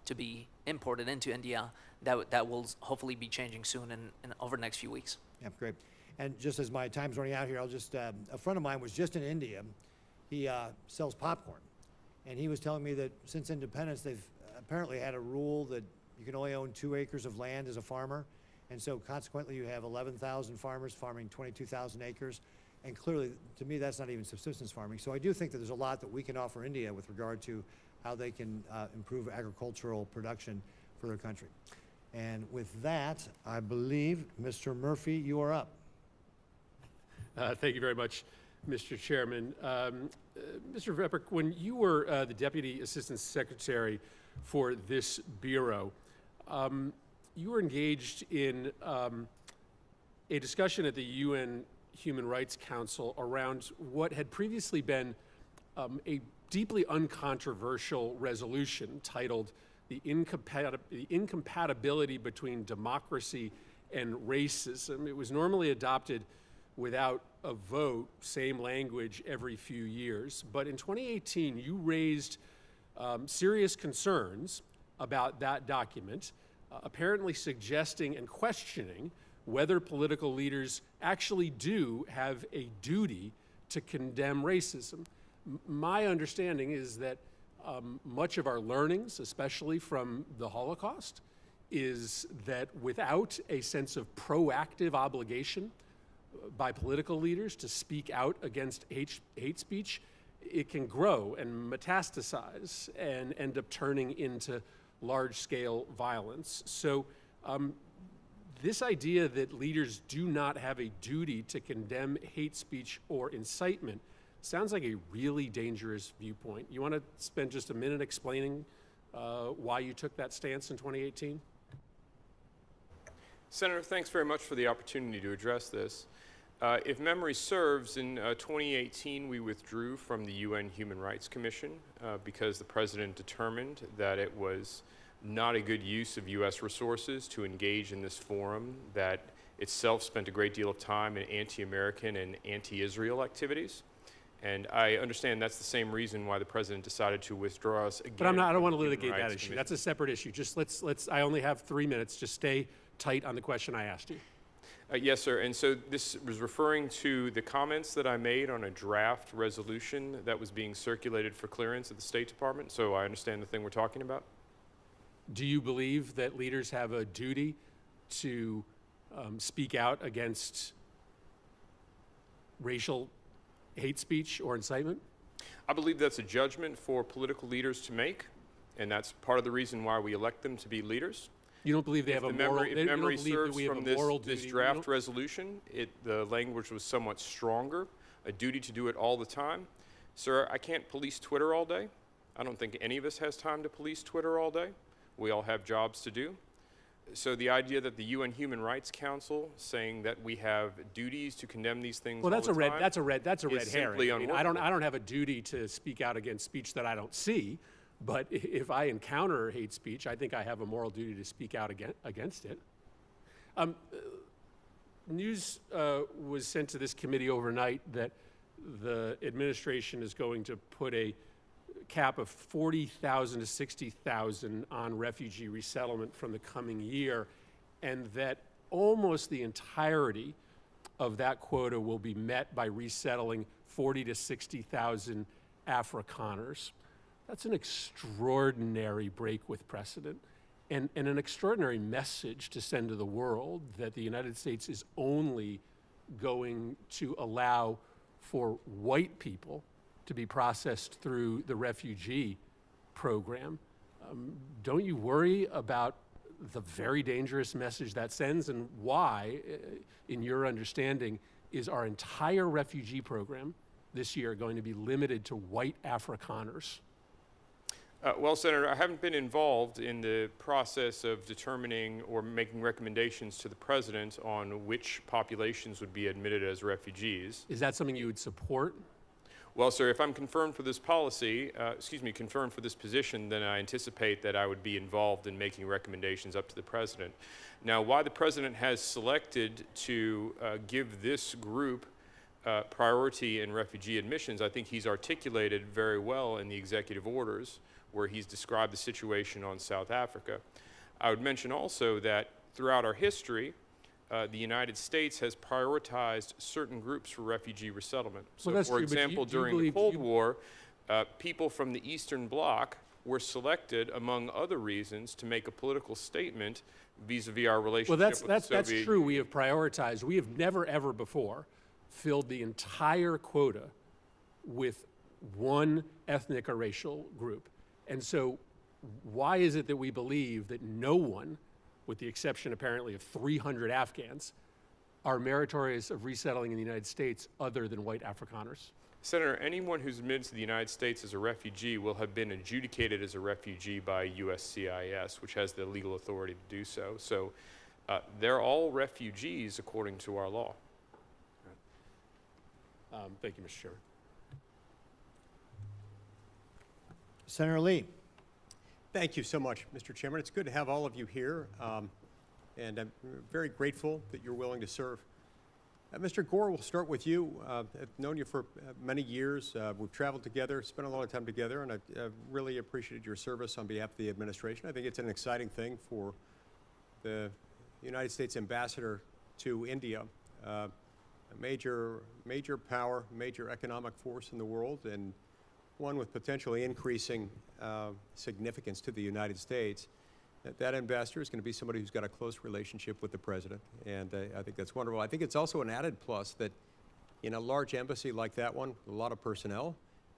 to be imported into India. That will hopefully be changing soon and over the next few weeks. Yeah, great. And just as my time's running out here, I'll just, a friend of mine was just in India. He sells popcorn. And he was telling me that since independence, they've apparently had a rule that you can only own 2 acres of land as a farmer. And so consequently, you have 11,000 farmers farming 22,000 acres. And clearly, to me, that's not even subsistence farming. So I do think that there's a lot that we can offer India with regard to how they can improve agricultural production for their country. And with that, I believe, Mr. Murphy, you are up. Thank you very much, Mr. Chairman. Mr. Veprek, when you were the Deputy Assistant Secretary for this Bureau, you were engaged in a discussion at the UN Human Rights Council around what had previously been a deeply uncontroversial resolution titled the Incompatibility Between Democracy and Racism. It was normally adopted without a vote, same language every few years. But in 2018, you raised serious concerns about that document, apparently suggesting and questioning whether political leaders actually do have a duty to condemn racism. My understanding is that much of our learnings, especially from the Holocaust, is that without a sense of proactive obligation by political leaders to speak out against hate speech, it can grow and metastasize and end up turning into large-scale violence. So this idea that leaders do not have a duty to condemn hate speech or incitement sounds like a really dangerous viewpoint. You want to spend just a minute explaining why you took that stance in 2018? Senator, thanks very much for the opportunity to address this. If memory serves, in 2018 we withdrew from the UN Human Rights Commission because the President determined that it was not a good use of U.S. resources to engage in this forum that itself spent a great deal of time in anti-American and anti-Israel activities. And I understand that's the same reason why the President decided to withdraw us again. But I don't want to from the litigate Human that Rights issue. Commission. That's a separate issue. Just I only have 3 minutes. Just stay tight on the question I asked you. Yes, sir. And so this was referring to the comments that I made on a draft resolution that was being circulated for clearance at the State Department. So I understand the thing we're talking about. Do you believe that leaders have a duty to speak out against racial hate speech or incitement? I believe that's a judgment for political leaders to make, and that's part of the reason why we elect them to be leaders. You don't believe they have a moral? If memory serves from this duty? draft resolution, the language was somewhat stronger, a duty to do it all the time. Sir, I can't police Twitter all day. I don't think any of us has time to police Twitter all day. We all have jobs to do. So the idea that the UN Human Rights Council saying that we have duties to condemn these things Well, all the time that's a red is simply herring. I unworkable. don't have a duty to speak out against speech that I don't see. But if I encounter hate speech, I think I have a moral duty to speak out against it. News was sent to this committee overnight that the administration is going to put a cap of 40,000 to 60,000 on refugee resettlement from the coming year, and that almost the entirety of that quota will be met by resettling 40 to 60,000 Afrikaners. That's an extraordinary break with precedent and an extraordinary message to send to the world that the United States is only going to allow for white people to be processed through the refugee program. Don't you worry about the very dangerous message that sends, and why, in your understanding, is our entire refugee program this year going to be limited to white Afrikaners? Well, Senator, I haven't been involved in the process of determining or making recommendations to the President on which populations would be admitted as refugees. Is that something you would support? Well, sir, if I'm confirmed for this policy, confirmed for this position, then I anticipate that I would be involved in making recommendations up to the President. Now, why the President has selected to give this group priority in refugee admissions, I think he's articulated very well in the executive orders where he's described the situation on South Africa. I would mention also that throughout our history, the United States has prioritized certain groups for refugee resettlement. So, Well, that's for true, but example, do you during the believe Cold War, people from the Eastern Bloc were selected, among other reasons, to make a political statement vis-a-vis our relationship Well, with the Soviet that's true. We have prioritized. We have never, ever before filled the entire quota with one ethnic or racial group. And so why is it that we believe that no one, with the exception apparently of 300 Afghans, are meritorious of resettling in the United States other than white Afrikaners? Senator, anyone who's admitted to the United States as a refugee will have been adjudicated as a refugee by USCIS, which has the legal authority to do so. So they're all refugees according to our law. Thank you, Mr. Chairman. Senator Lee. Thank you so much, Mr. Chairman. It's good to have all of you here, and I'm very grateful that you're willing to serve. Mr. Gore, we'll start with you. I've known you for many years. We've traveled together, spent a lot of time together, and I've really appreciated your service on behalf of the administration. I think it's an exciting thing for the United States ambassador to India, a major power, major economic force in the world, and one with potentially increasing significance to the United States. That ambassador is going to be somebody who's got a close relationship with the president, and I think that's wonderful. I think it's also an added plus that in a large embassy like that one, a lot of personnel,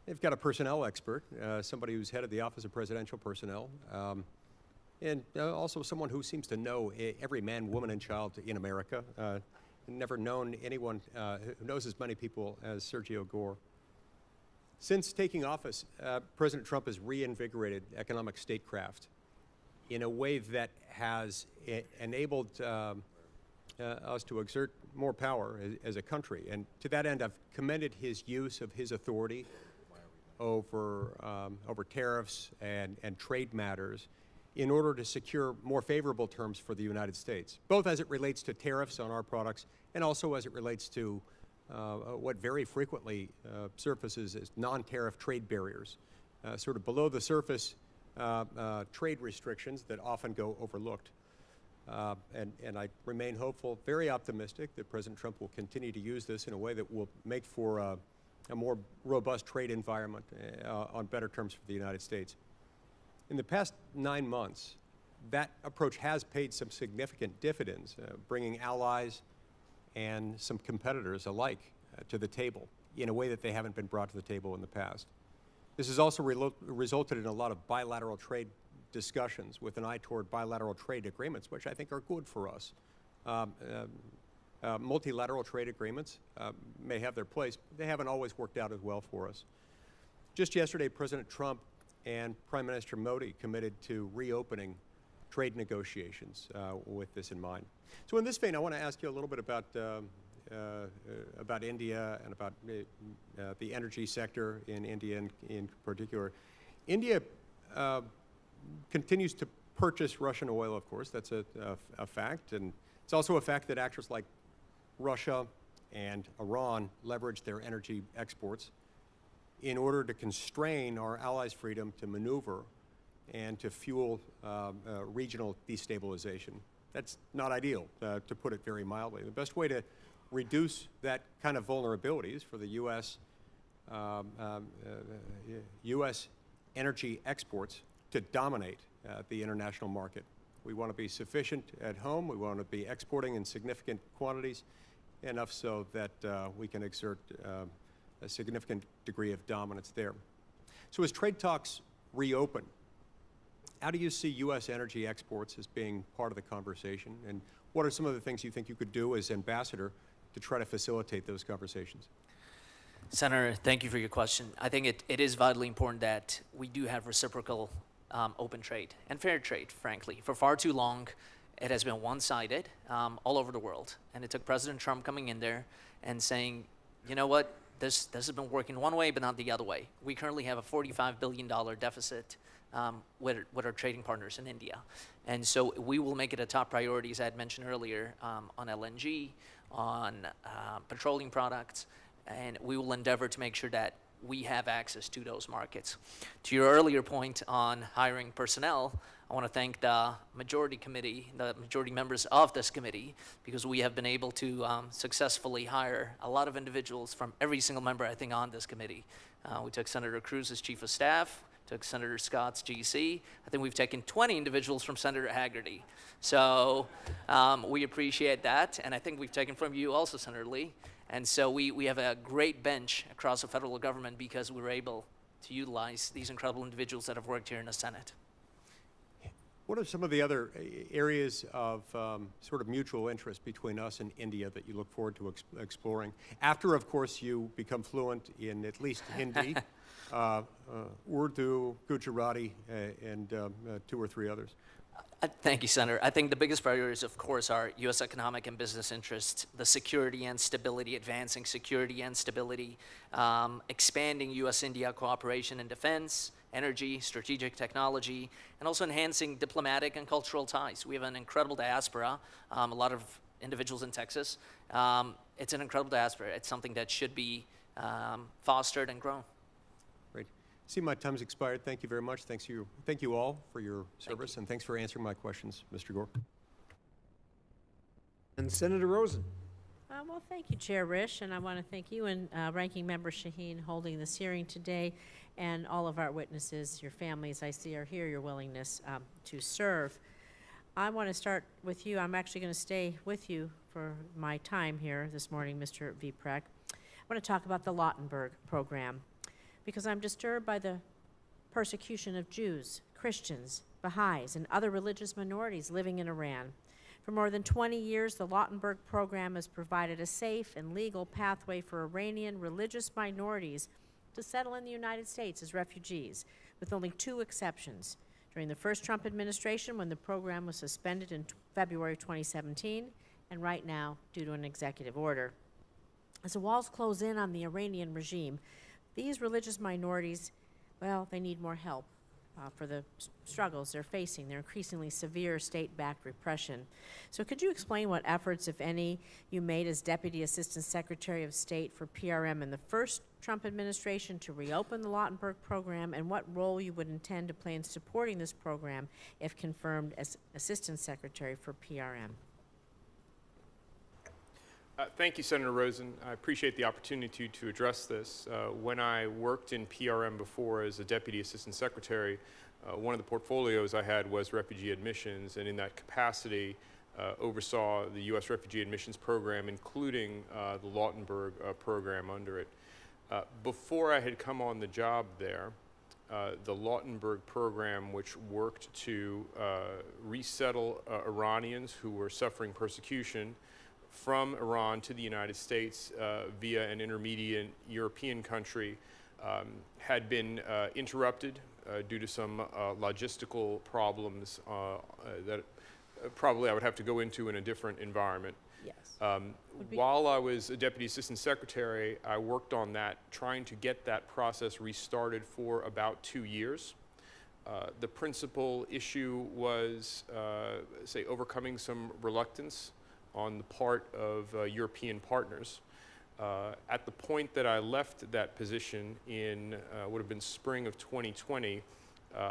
they've got a personnel expert, somebody who's head of the Office of Presidential Personnel, and also someone who seems to know every man, woman, and child in America. Never known anyone who knows as many people as Sergio Gor. Since taking office, President Trump has reinvigorated economic statecraft in a way that has enabled us to exert more power as a country. And to that end, I've commended his use of his authority over tariffs and trade matters in order to secure more favorable terms for the United States, both as it relates to tariffs on our products and also as it relates to what very frequently surfaces as non-tariff trade barriers, sort of below the surface trade restrictions that often go overlooked. And I remain hopeful, very optimistic, that President Trump will continue to use this in a way that will make for a more robust trade environment on better terms for the United States. In the past 9 months, that approach has paid some significant dividends, bringing allies and some competitors alike to the table in a way that they haven't been brought to the table in the past. This has also resulted in a lot of bilateral trade discussions with an eye toward bilateral trade agreements, which I think are good for us. Multilateral trade agreements may have their place, but they haven't always worked out as well for us. Just yesterday, President Trump and Prime Minister Modi committed to reopening trade negotiations with this in mind. So in this vein, I want to ask you a little bit about India and about the energy sector in India in particular. India continues to purchase Russian oil, of course. That's a fact. And it's also a fact that actors like Russia and Iran leverage their energy exports in order to constrain our allies' freedom to maneuver and to fuel regional destabilization. That's not ideal, to put it very mildly. The best way to reduce that kind of vulnerability is for the U.S. energy exports to dominate the international market. We want to be sufficient at home. We want to be exporting in significant quantities, enough so that we can exert a significant degree of dominance there. So as trade talks reopen, how do you see U.S. energy exports as being part of the conversation? And what are some of the things you think you could do as ambassador to try to facilitate those conversations? Senator, thank you for your question. I think it is vitally important that we do have reciprocal open trade and fair trade, frankly. For far too long, it has been one-sided all over the world. And it took President Trump coming in there and saying, you know what, this has been working one way, but not the other way. We currently have a $45 billion deficit with our trading partners in India. And so we will make it a top priority, as I had mentioned earlier, on LNG, on petroleum products, and we will endeavor to make sure that we have access to those markets. To your earlier point on hiring personnel, I want to thank the majority committee, the majority members of this committee, because we have been able to successfully hire a lot of individuals from every single member, I think, on this committee. We took Senator Cruz as Chief of Staff, took Senator Scott's GC. I think we've taken 20 individuals from Senator Haggerty. So we appreciate that, and I think we've taken from you also, Senator Lee. And so we have a great bench across the federal government because we were able to utilize these incredible individuals that have worked here in the Senate. What are some of the other areas of sort of mutual interest between us and India that you look forward to exploring? After, of course, you become fluent in at least Hindi, Urdu, Gujarati, and 2 or 3 others. Thank you, Senator. I think the biggest priorities, of course, are U.S. economic and business interests, the security and stability, advancing security and stability, expanding U.S.-India cooperation in defense, energy, strategic technology, and also enhancing diplomatic and cultural ties. We have an incredible diaspora, a lot of individuals in Texas. It's an incredible diaspora. It's something that should be fostered and grown. Great. See, my time's expired. Thank you very much. Thank you all for your service, and thanks for answering my questions, Mr. Gore. And Senator Rosen. Well, thank you, Chair Risch, and I want to thank you and Ranking Member Shaheen holding this hearing today, and all of our witnesses, your families I see are here, your willingness to serve. I want to start with you. I'm actually going to stay with you for my time here this morning, Mr. Veprek. I want to talk about the Lautenberg program, because I'm disturbed by the persecution of Jews, Christians, Baha'is, and other religious minorities living in Iran. For more than 20 years, the Lautenberg program has provided a safe and legal pathway for Iranian religious minorities to settle in the United States as refugees, with only 2 exceptions. During the first Trump administration, when the program was suspended in February 2017, and right now due to an executive order. As the walls close in on the Iranian regime, these religious minorities, well, they need more help for the struggles they're facing, their increasingly severe state-backed repression. So could you explain what efforts, if any, you made as Deputy Assistant Secretary of State for PRM in the first Trump administration to reopen the Lautenberg program, and what role you would intend to play in supporting this program if confirmed as Assistant Secretary for PRM? Thank you, Senator Rosen. I appreciate the opportunity to address this. When I worked in PRM before as a Deputy Assistant Secretary, one of the portfolios I had was refugee admissions, and in that capacity oversaw the U.S. refugee admissions program, including the Lautenberg program under it. Before I had come on the job there, the Lautenberg program, which worked to resettle Iranians who were suffering persecution from Iran to the United States via an intermediate European country, had been interrupted due to some logistical problems that probably I would have to go into in a different environment. Yes. While I was a Deputy Assistant Secretary, I worked on that, trying to get that process restarted for about 2 years. The principal issue was, say, overcoming some reluctance on the part of European partners. At the point that I left that position in would have been spring of 2020,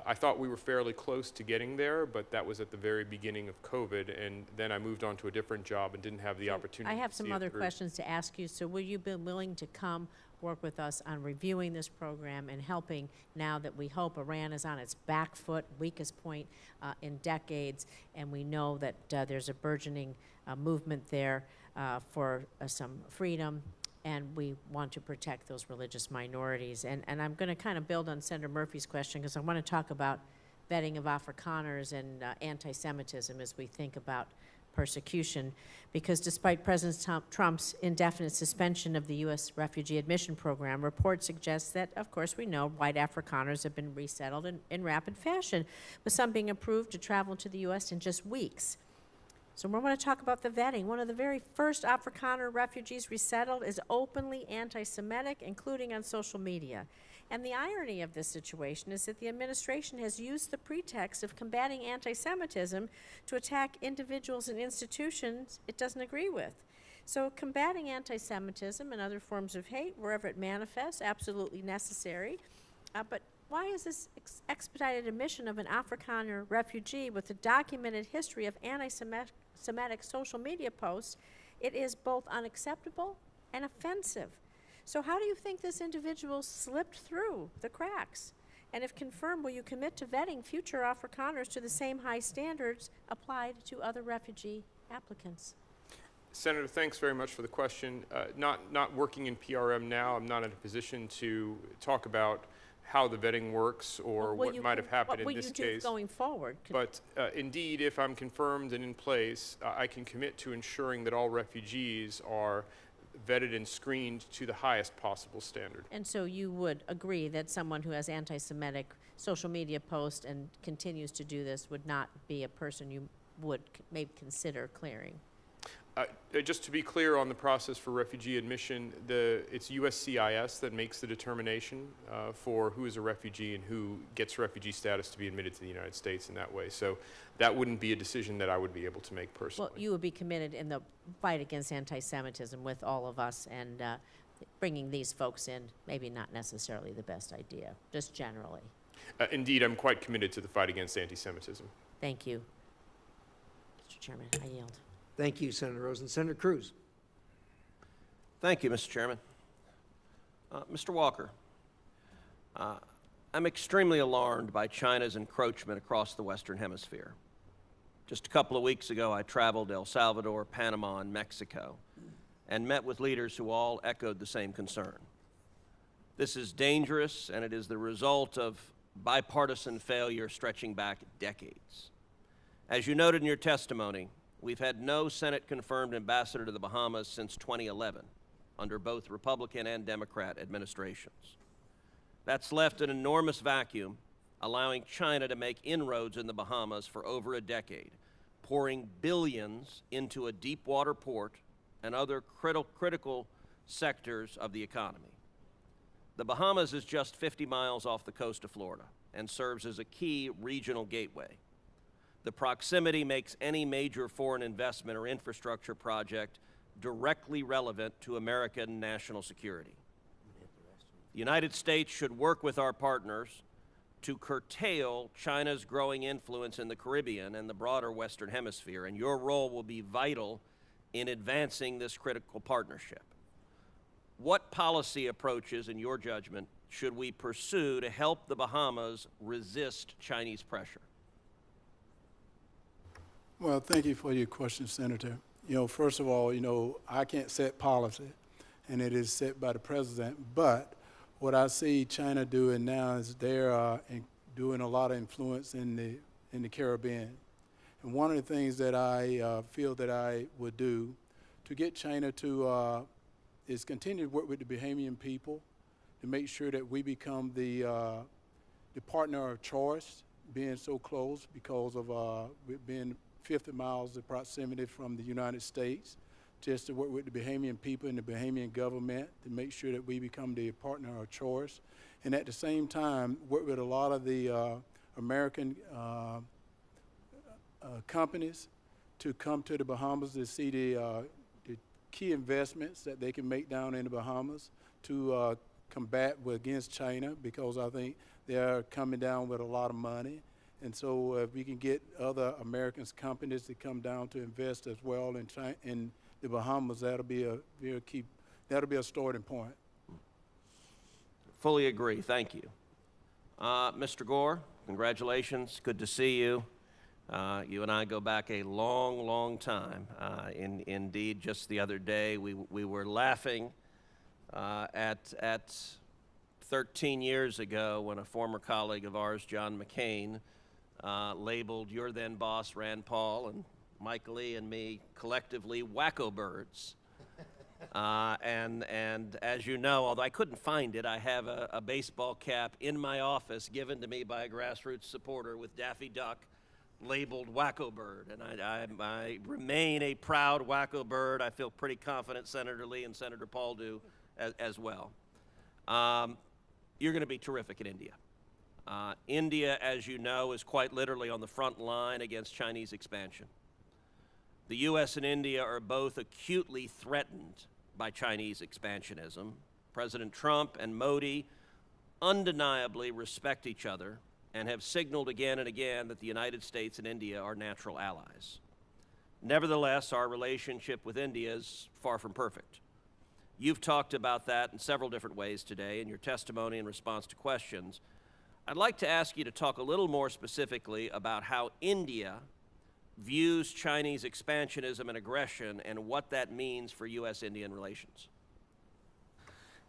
I thought we were fairly close to getting there, but that was at the very beginning of COVID, and then I moved on to a different job and didn't have the opportunity. I have to some see it other through. questions to ask you, so will you be willing to come work with us on reviewing this program and helping now that we hope Iran is on its back foot, weakest point in decades, and we know that there's a burgeoning movement there for some freedom, and we want to protect those religious minorities. And I'm going to kind of build on Senator Murphy's question, because I want to talk about vetting of Afrikaners and anti-Semitism as we think about persecution, because despite President Trump's indefinite suspension of the U.S. refugee admission program, reports suggest that, of course, we know white Afrikaners have been resettled in rapid fashion, with some being approved to travel to the U.S. in just weeks. So we want to talk about the vetting. One of the very first Afrikaner refugees resettled is openly anti-Semitic, including on social media. And the irony of this situation is that the administration has used the pretext of combating anti-Semitism to attack individuals and institutions it doesn't agree with. So combating anti-Semitism and other forms of hate, wherever it manifests, absolutely necessary. But why is this expedited admission of an Afrikaner refugee with a documented history of anti-Semitic social media posts? It is both unacceptable and offensive. So how do you think this individual slipped through the cracks? And if confirmed, will you commit to vetting future Afrikaners to the same high standards applied to other refugee applicants? Senator, thanks very much for the question. Not working in PRM now, I'm not in a position to talk about how the vetting works or what might have happened in this case. What will you do going forward? But indeed, if I'm confirmed and in place, I can commit to ensuring that all refugees are vetted and screened to the highest possible standard. And so you would agree that someone who has anti-Semitic social media posts and continues to do this would not be a person you would maybe consider clearing? Just to be clear on the process for refugee admission, it's USCIS that makes the determination for who is a refugee and who gets refugee status to be admitted to the United States in that way. So that wouldn't be a decision that I would be able to make personally. Well, you would be committed in the fight against anti-Semitism with all of us, and bringing these folks in, maybe not necessarily the best idea, just generally. Indeed, I'm quite committed to the fight against anti-Semitism. Thank you. Mr. Chairman, I yield. Thank you, Senator Rosen. Senator Cruz. Thank you, Mr. Chairman. Mr. Walker, I'm extremely alarmed by China's encroachment across the Western Hemisphere. Just a couple of weeks ago, I traveled to El Salvador, Panama, and Mexico, and met with leaders who all echoed the same concern. This is dangerous, and it is the result of bipartisan failure stretching back decades. As you noted in your testimony, we've had no Senate-confirmed ambassador to the Bahamas since 2011, under both Republican and Democrat administrations. That's left an enormous vacuum, allowing China to make inroads in the Bahamas for over a decade, pouring billions into a deep water port and other critical sectors of the economy. The Bahamas is just 50 miles off the coast of Florida and serves as a key regional gateway. The proximity makes any major foreign investment or infrastructure project directly relevant to American national security. The United States should work with our partners to curtail China's growing influence in the Caribbean and the broader Western Hemisphere, and your role will be vital in advancing this critical partnership. What policy approaches, in your judgment, should we pursue to help the Bahamas resist Chinese pressure? Well, thank you for your question, Senator. First of all, I can't set policy, and it is set by the president. But what I see China doing now is they're doing a lot of influence in the Caribbean. And one of the things that I feel that I would do to get China to is continue to work with the Bahamian people to make sure that we become the partner of choice, being so close because of being 50 miles of proximity from the United States, just to work with the Bahamian people and the Bahamian government to make sure that we become the partner of choice. And at the same time, work with a lot of the American companies to come to the Bahamas to see the key investments that they can make down in the Bahamas to combat against China, because I think they're coming down with a lot of money. And so if we can get other American companies to come down to invest as well in the Bahamas, that'll be a starting point. Fully agree. Thank you. Mr. Gore, congratulations. Good to see you. You and I go back a long, long time. Indeed, just the other day, we were laughing at 13 years ago when a former colleague of ours, John McCain, labeled your then boss, Rand Paul, and Michael Lee and me collectively wacko birds. And as you know, although I couldn't find it, I have a baseball cap in my office given to me by a grassroots supporter with Daffy Duck labeled wacko bird. And I remain a proud wacko bird. I feel pretty confident Senator Lee and Senator Paul do as well. You're going to be terrific in India. India, as you know, is quite literally on the front line against Chinese expansion. The U.S. and India are both acutely threatened by Chinese expansionism. President Trump and Modi undeniably respect each other and have signaled again and again that the United States and India are natural allies. Nevertheless, our relationship with India is far from perfect. You've talked about that in several different ways today in your testimony in response to questions. I'd like to ask you to talk a little more specifically about how India views Chinese expansionism and aggression and what that means for U.S.-Indian relations.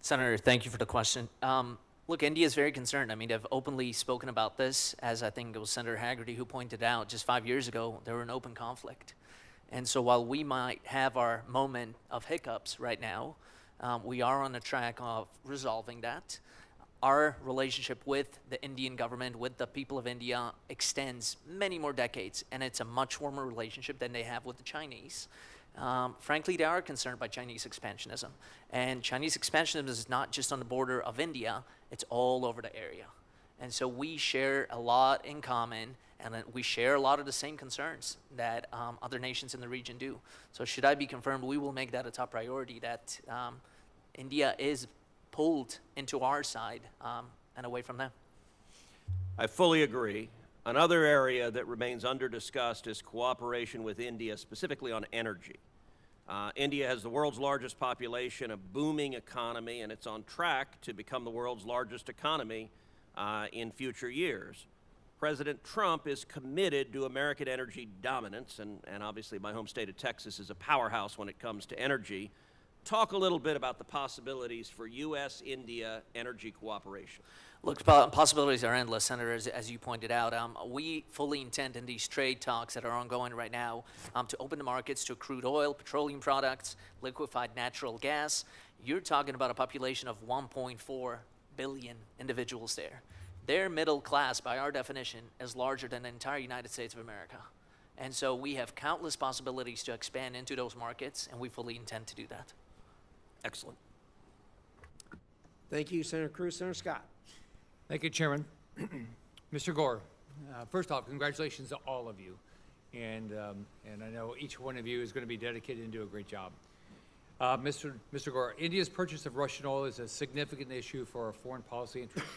Senator, thank you for the question. Look, India is very concerned. I mean, they've openly spoken about this, as I think it was Senator Haggerty who pointed out just 5 years ago, they were in open conflict. And so while we might have our moment of hiccups right now, we are on the track of resolving that. Our relationship with the Indian government, with the people of India, extends many more decades, and it's a much warmer relationship than they have with the Chinese. Frankly, they are concerned by Chinese expansionism. And Chinese expansionism is not just on the border of India, it's all over the area. And so we share a lot in common, and we share a lot of the same concerns that other nations in the region do. So should I be confirmed, we will make that a top priority, that India is pulled into our side and away from them. I fully agree. Another area that remains under-discussed is cooperation with India, specifically on energy. India has the world's largest population, a booming economy, and it's on track to become the world's largest economy in future years. President Trump is committed to American energy dominance, and obviously my home state of Texas is a powerhouse when it comes to energy. Talk a little bit about the possibilities for U.S.-India energy cooperation. Look, possibilities are endless, Senator, as you pointed out. We fully intend in these trade talks that are ongoing right now to open the markets to crude oil, petroleum products, liquefied natural gas. You're talking about a population of 1.4 billion individuals there. Their middle class, by our definition, is larger than the entire United States of America. And so we have countless possibilities to expand into those markets, and we fully intend to do that. Excellent. Thank you, Senator Cruz. Senator Scott. Thank you, Chairman. Mr. Gore, first off, congratulations to all of you. And I know each one of you is going to be dedicated and do a great job. Mr. Gore, India's purchase of Russian oil is a significant issue for our foreign policy interests.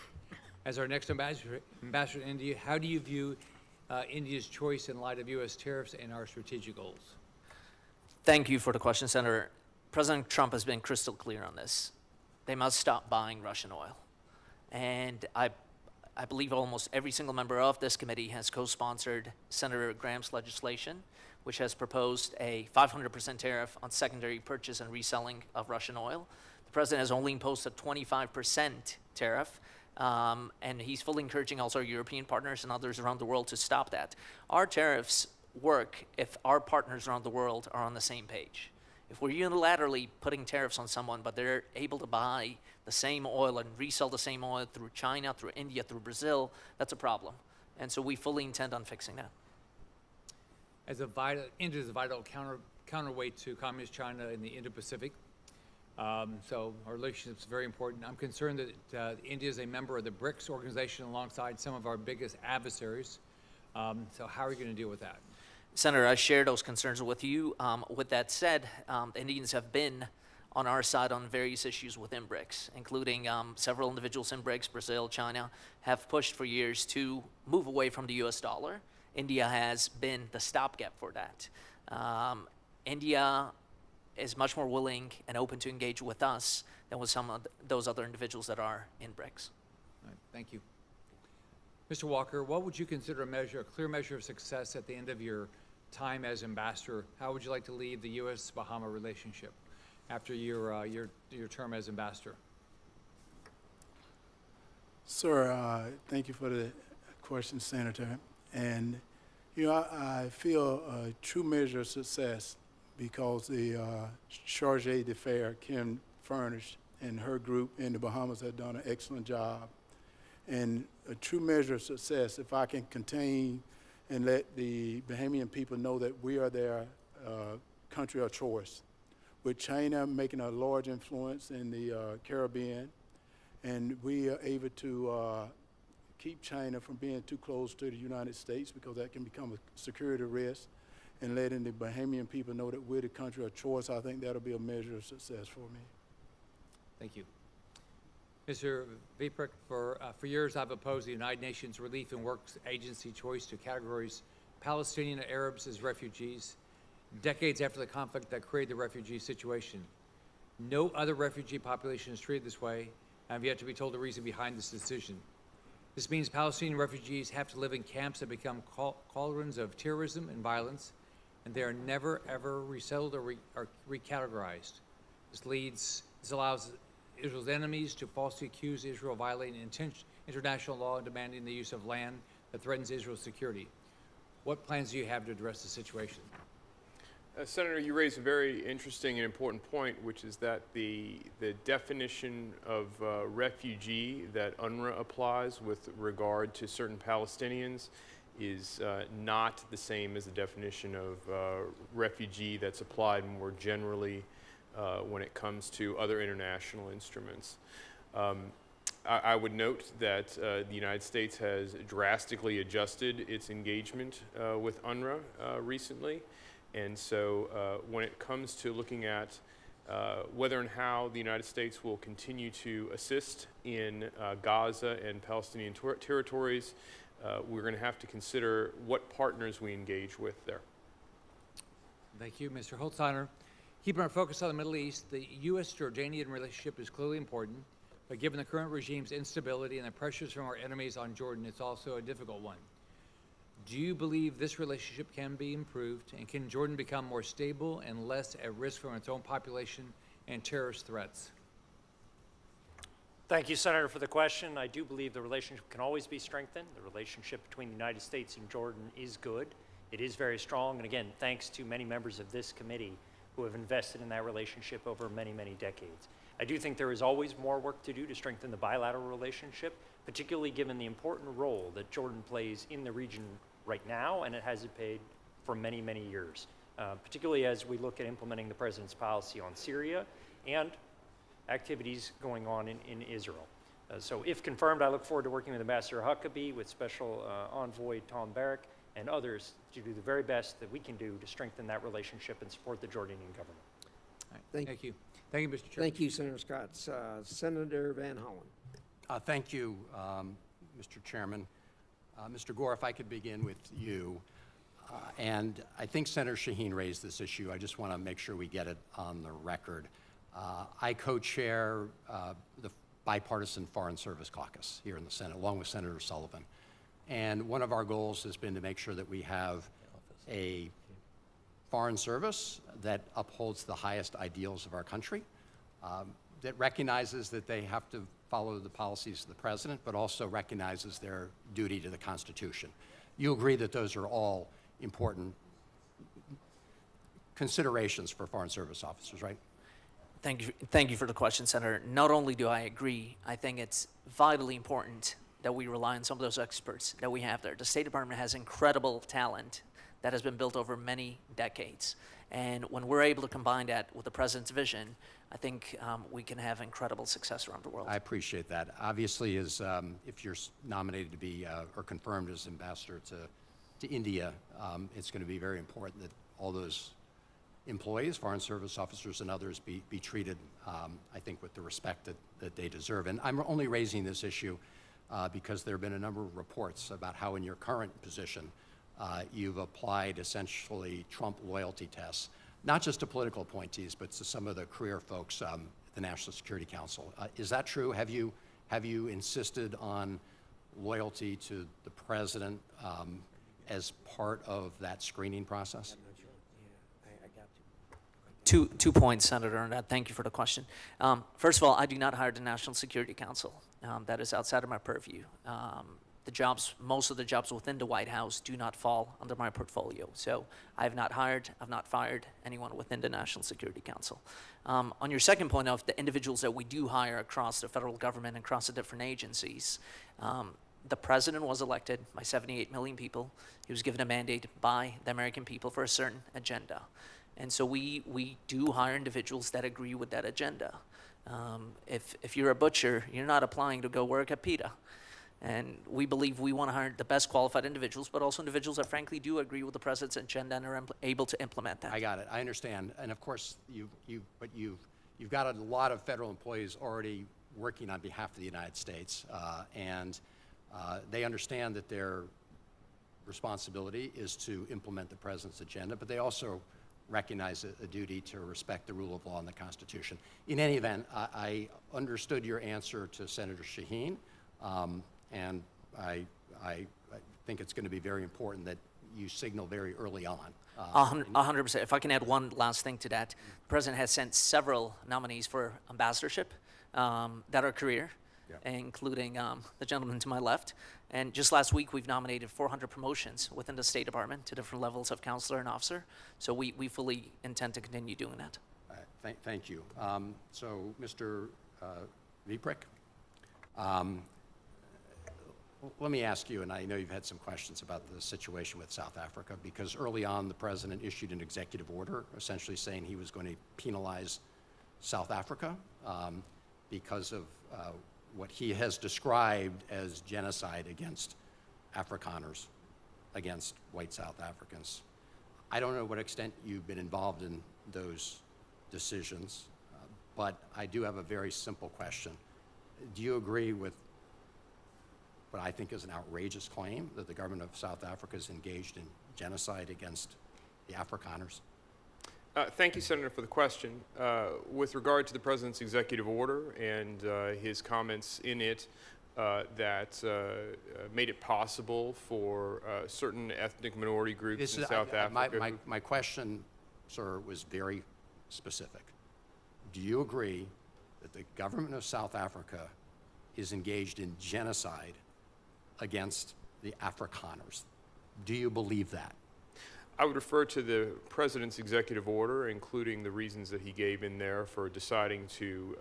As our next ambassador to India, how do you view India's choice in light of U.S. tariffs and our strategic goals? Thank you for the question, Senator. President Trump has been crystal clear on this. They must stop buying Russian oil. And I believe almost every single member of this committee has co-sponsored Senator Graham's legislation, which has proposed a 500% tariff on secondary purchase and reselling of Russian oil. The president has only imposed a 25% tariff, and he's fully encouraging also our European partners and others around the world to stop that. Our tariffs work if our partners around the world are on the same page. If we're unilaterally putting tariffs on someone, but they're able to buy the same oil and resell the same oil through China, through India, through Brazil, that's a problem. And so we fully intend on fixing that. India is a vital counterweight to Communist China in the Indo-Pacific. So our relationship is very important. I'm concerned that India is a member of the BRICS organization alongside some of our biggest adversaries. So how are you going to deal with that? Senator, I share those concerns with you. With that said, the Indians have been on our side on various issues within BRICS, including several individuals in BRICS, Brazil, China, have pushed for years to move away from the US dollar. India has been the stopgap for that. India is much more willing and open to engage with us than with some of those other individuals that are in BRICS. All right, thank you. Mr. Walker, what would you consider a clear measure of success at the end of your time as ambassador? How would you like to leave the U.S.-Bahama relationship after your term as ambassador? Sir, thank you for the question, Senator. And, I feel a true measure of success because the charge d'affaires, Kim Furnish, and her group in the Bahamas have done an excellent job. And a true measure of success, if I can contain and let the Bahamian people know that we are their country of choice. With China making a large influence in the Caribbean, and we are able to keep China from being too close to the United States because that can become a security risk, and letting the Bahamian people know that we're the country of choice, I think that'll be a measure of success for me. Thank you. Mr. Veprek, for years I've opposed the United Nations Relief and Works Agency choice to categorize Palestinian Arabs as refugees, decades after the conflict that created the refugee situation. No other refugee population is treated this way, and I've yet to be told the reason behind this decision. This means Palestinian refugees have to live in camps that become cauldrons of terrorism and violence, and they are never, ever resettled or recategorized. This allows Israel's enemies to falsely accuse Israel of violating international law and demanding the use of land that threatens Israel's security. What plans do you have to address the situation? Senator, you raise a very interesting and important point, which is that the definition of refugee that UNRWA applies with regard to certain Palestinians is not the same as the definition of refugee that's applied more generally when it comes to other international instruments. I would note that the United States has drastically adjusted its engagement with UNRWA recently. And so when it comes to looking at whether and how the United States will continue to assist in Gaza and Palestinian territories, we're going to have to consider what partners we engage with there. Thank you, Mr. Holtsnider. Keeping our focus on the Middle East, the U.S.-Jordanian relationship is clearly important, but given the current regime's instability and the pressures from our enemies on Jordan, it's also a difficult one. Do you believe this relationship can be improved, and can Jordan become more stable and less at risk from its own population and terrorist threats? Thank you, Senator, for the question. I do believe the relationship can always be strengthened. The relationship between the United States and Jordan is good. It is very strong, and again, thanks to many members of this committee who have invested in that relationship over many, many decades. I do think there is always more work to do to strengthen the bilateral relationship, particularly given the important role that Jordan plays in the region right now, and it has played for many, many years, particularly as we look at implementing the President's policy on Syria and activities going on in Israel. So if confirmed, I look forward to working with Ambassador Huckabee, with Special Envoy Tom Barrack, and others to do the very best that we can do to strengthen that relationship and support the Jordanian government. Thank you. Thank you, Mr. Chairman. Thank you, Senator Scott. Senator Van Hollen. Thank you, Mr. Chairman. Mr. Gore, if I could begin with you. And I think Senator Shaheen raised this issue. I just want to make sure we get it on the record. I co-chair the Bipartisan Foreign Service Caucus here in the Senate, along with Senator Sullivan. And one of our goals has been to make sure that we have a foreign service that upholds the highest ideals of our country, that recognizes that they have to follow the policies of the president, but also recognizes their duty to the Constitution. You agree that those are all important considerations for foreign service officers, right? Thank you for the question, Senator. Not only do I agree, I think it's vitally important that we rely on some of those experts that we have there. The State Department has incredible talent that has been built over many decades. And when we're able to combine that with the President's vision, I think we can have incredible success around the world. I appreciate that. Obviously, if you're nominated to be or confirmed as ambassador to India, it's going to be very important that all those employees, foreign service officers and others be treated, I think, with the respect that they deserve. And I'm only raising this issue because there have been a number of reports about how in your current position you've applied essentially Trump loyalty tests, not just to political appointees, but to some of the career folks at the National Security Council. Is that true? Have you insisted on loyalty to the president as part of that screening process? Two points, Senator, on that. Thank you for the question. First of all, I do not hire the National Security Council. That is outside of my purview. Most of the jobs within the White House do not fall under my portfolio. So I have not hired, I've not fired anyone within the National Security Council. On your second point of the individuals that we do hire across the federal government and across the different agencies, the president was elected by 78 million people. He was given a mandate by the American people for a certain agenda. And so we do hire individuals that agree with that agenda. If you're a butcher, you're not applying to go work at PETA. And we believe we want to hire the best qualified individuals, but also individuals that frankly do agree with the president's agenda and are able to implement that. I got it. I understand. And of course, you've got a lot of federal employees already working on behalf of the United States, and they understand that their responsibility is to implement the president's agenda, but they also recognize a duty to respect the rule of law and the Constitution. In any event, I understood your answer to Senator Shaheen, and I think it's going to be very important that you signal very early on. 100%. If I can add one last thing to that, the president has sent several nominees for ambassadorship that are career, including the gentleman to my left. And just last week, we've nominated 400 promotions within the State Department to different levels of counselor and officer. So we fully intend to continue doing that. Thank you. So, Mr. Veprek, let me ask you, and I know you've had some questions about the situation with South Africa, because early on the president issued an executive order essentially saying he was going to penalize South Africa because of what he has described as genocide against Afrikaners, against white South Africans. I don't know what extent you've been involved in those decisions, but I do have a very simple question. Do you agree with what I think is an outrageous claim that the government of South Africa is engaged in genocide against the Afrikaners? Thank you, Senator, for the question. With regard to the President's executive order and his comments in it that made it possible for certain ethnic minority groups in South Africa. My question, sir, was very specific. Do you agree that the government of South Africa is engaged in genocide against the Afrikaners? Do you believe that? I would refer to the President's executive order, including the reasons that he gave in there for deciding to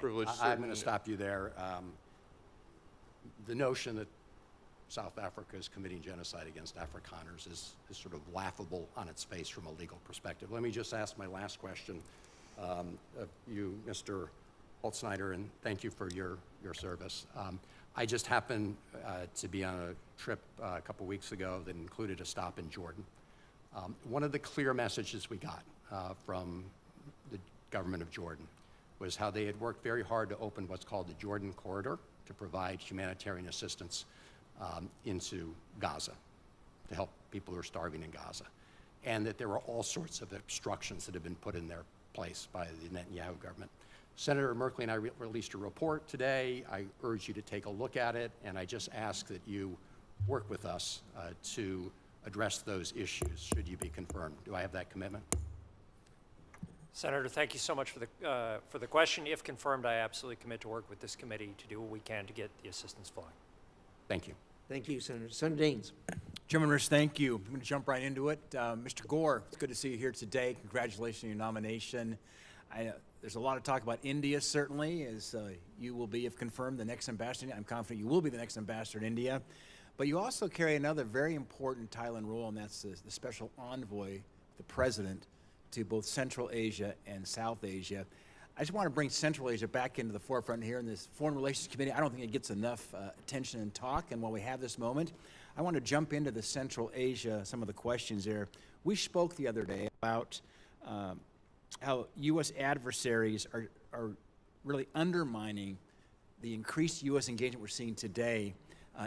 privilege certain... I'm going to stop you there. The notion that South Africa is committing genocide against Afrikaners is sort of laughable on its face from a legal perspective. Let me just ask my last question of you, Mr. Holtsnider, and thank you for your service. I just happened to be on a trip a couple weeks ago that included a stop in Jordan. One of the clear messages we got from the government of Jordan was how they had worked very hard to open what's called the Jordan Corridor to provide humanitarian assistance into Gaza, to help people who are starving in Gaza, and that there were all sorts of obstructions that have been put in their place by the Netanyahu government. Senator Merkley and I released a report today. I urge you to take a look at it, and I just ask that you work with us to address those issues should you be confirmed. Do I have that commitment? Senator, thank you so much for the question. If confirmed, I absolutely commit to work with this committee to do what we can to get the assistance flowing. Thank you. Thank you, Senator. Senator Daines. Chairman Risch, thank you. I'm going to jump right into it. Mr. Gore, it's good to see you here today. Congratulations on your nomination. There's a lot of talk about India, certainly, as you will be, if confirmed, the next ambassador. I'm confident you will be the next ambassador in India. But you also carry another very important title and role, and that's the special envoy, the president, to both Central Asia and South Asia. I just want to bring Central Asia back into the forefront here in this Foreign Relations Committee. I don't think it gets enough attention and talk, and while we have this moment, I want to jump into the Central Asia, some of the questions there. We spoke the other day about how U.S. adversaries are really undermining the increased U.S. engagement we're seeing today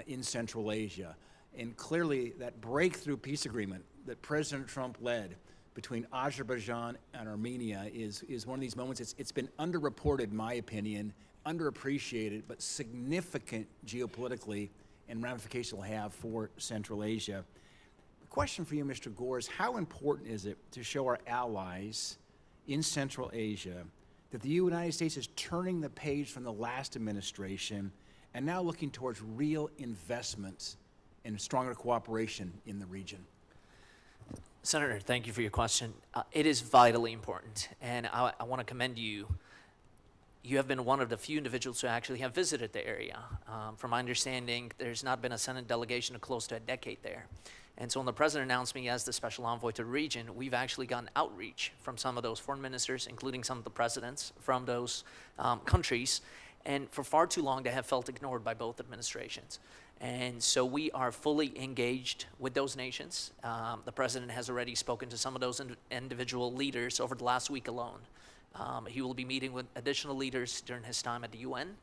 in Central Asia. And clearly that breakthrough peace agreement that President Trump led between Azerbaijan and Armenia is one of these moments. It's been underreported, in my opinion, underappreciated, but significant geopolitically and ramifications will have for Central Asia. The question for you, Mr. Gore, is how important is it to show our allies in Central Asia that the United States is turning the page from the last administration and now looking towards real investments and stronger cooperation in the region? Senator, thank you for your question. It is vitally important, and I want to commend you. You have been one of the few individuals who actually have visited the area. From my understanding, there's not been a Senate delegation of close to a decade there. And so when the president announced me as the special envoy to the region, we've actually gotten outreach from some of those foreign ministers, including some of the presidents from those countries. And for far too long, they have felt ignored by both administrations. And so we are fully engaged with those nations. The president has already spoken to some of those individual leaders over the last week alone. He will be meeting with additional leaders during his time at the UN.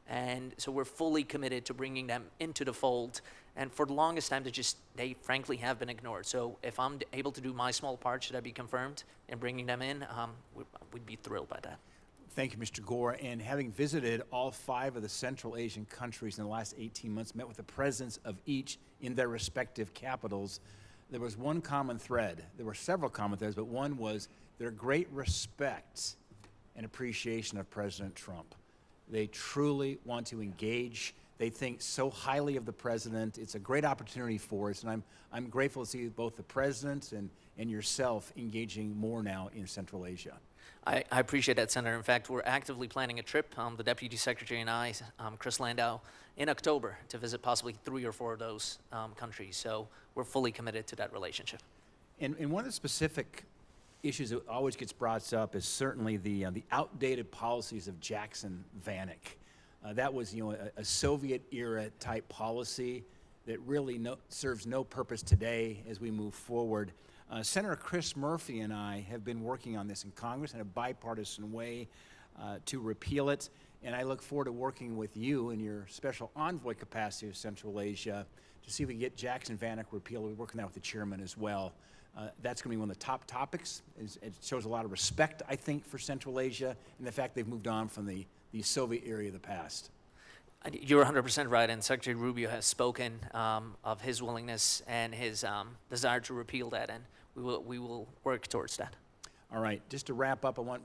And so we're fully committed to bringing them into the fold. And for the longest time, they frankly have been ignored. So if I'm able to do my small part, should I be confirmed in bringing them in, we'd be thrilled by that. Thank you, Mr. Gore. And having visited all 5 of the Central Asian countries in the last 18 months, met with the presidents of each in their respective capitals, there was one common thread. There were several common threads, but one was their great respect and appreciation of President Trump. They truly want to engage. They think so highly of the president. It's a great opportunity for us, and I'm grateful to see both the president and yourself engaging more now in Central Asia. I appreciate that, Senator. In fact, we're actively planning a trip, the Deputy Secretary and I, Chris Landau, in October to visit possibly 3 or 4 of those countries. So we're fully committed to that relationship. And one of the specific issues that always gets brought up is certainly the outdated policies of Jackson Vanik. That was, a Soviet-era type policy that really serves no purpose today as we move forward. Senator Chris Murphy and I have been working on this in Congress in a bipartisan way to repeal it, and I look forward to working with you in your special envoy capacity of Central Asia to see if we can get Jackson Vanik repealed. We're working that with the chairman as well. That's going to be one of the top topics. It shows a lot of respect, I think, for Central Asia and the fact they've moved on from the Soviet era of the past. You're 100% right, and Secretary Rubio has spoken of his willingness and his desire to repeal that, and we will work towards that. All right, just to wrap up, I want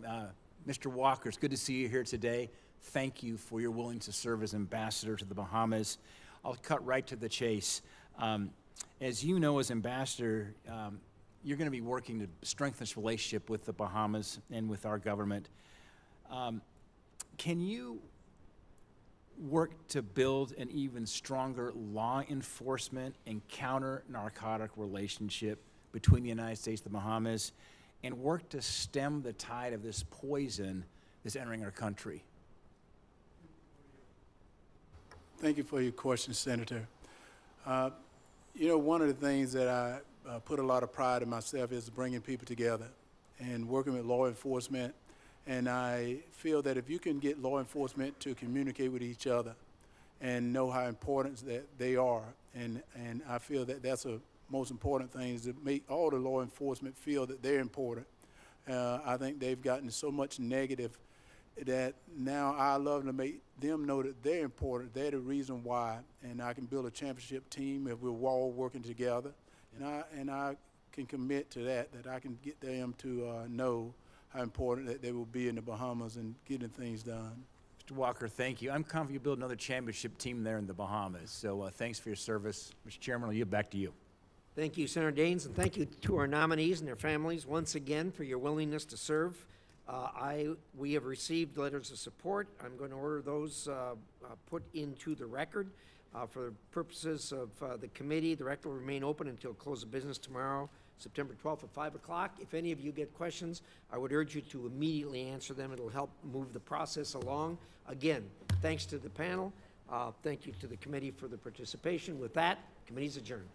Mr. Walker, it's good to see you here today. Thank you for your willingness to serve as ambassador to the Bahamas. I'll cut right to the chase. As you know, as ambassador, you're going to be working to strengthen this relationship with the Bahamas and with our government. Can you work to build an even stronger law enforcement and counter-narcotic relationship between the United States and the Bahamas, and work to stem the tide of this poison that's entering our country? Thank you for your question, Senator. You know, one of the things that I put a lot of pride in myself is bringing people together and working with law enforcement. And I feel that if you can get law enforcement to communicate with each other and know how important that they are, and I feel that that's the most important thing, is to make all the law enforcement feel that they're important. I think they've gotten so much negative that now I love to make them know that they're important. They're the reason why, and I can build a championship team if we're all working together. And I can commit to that I can get them to know how important that they will be in the Bahamas and getting things done. Mr. Walker, thank you. I'm confident you'll build another championship team there in the Bahamas. So thanks for your service. Mr. Chairman, I'll yield back to you. Thank you, Senator Daines, and thank you to our nominees and their families once again for your willingness to serve. We have received letters of support. I'm going to order those put into the record. For the purposes of the committee, the record will remain open until close of business tomorrow, September 12th at 5 o'clock. If any of you get questions, I would urge you to immediately answer them. It'll help move the process along. Again, thanks to the panel. Thank you to the committee for the participation. With that, committee's adjourned.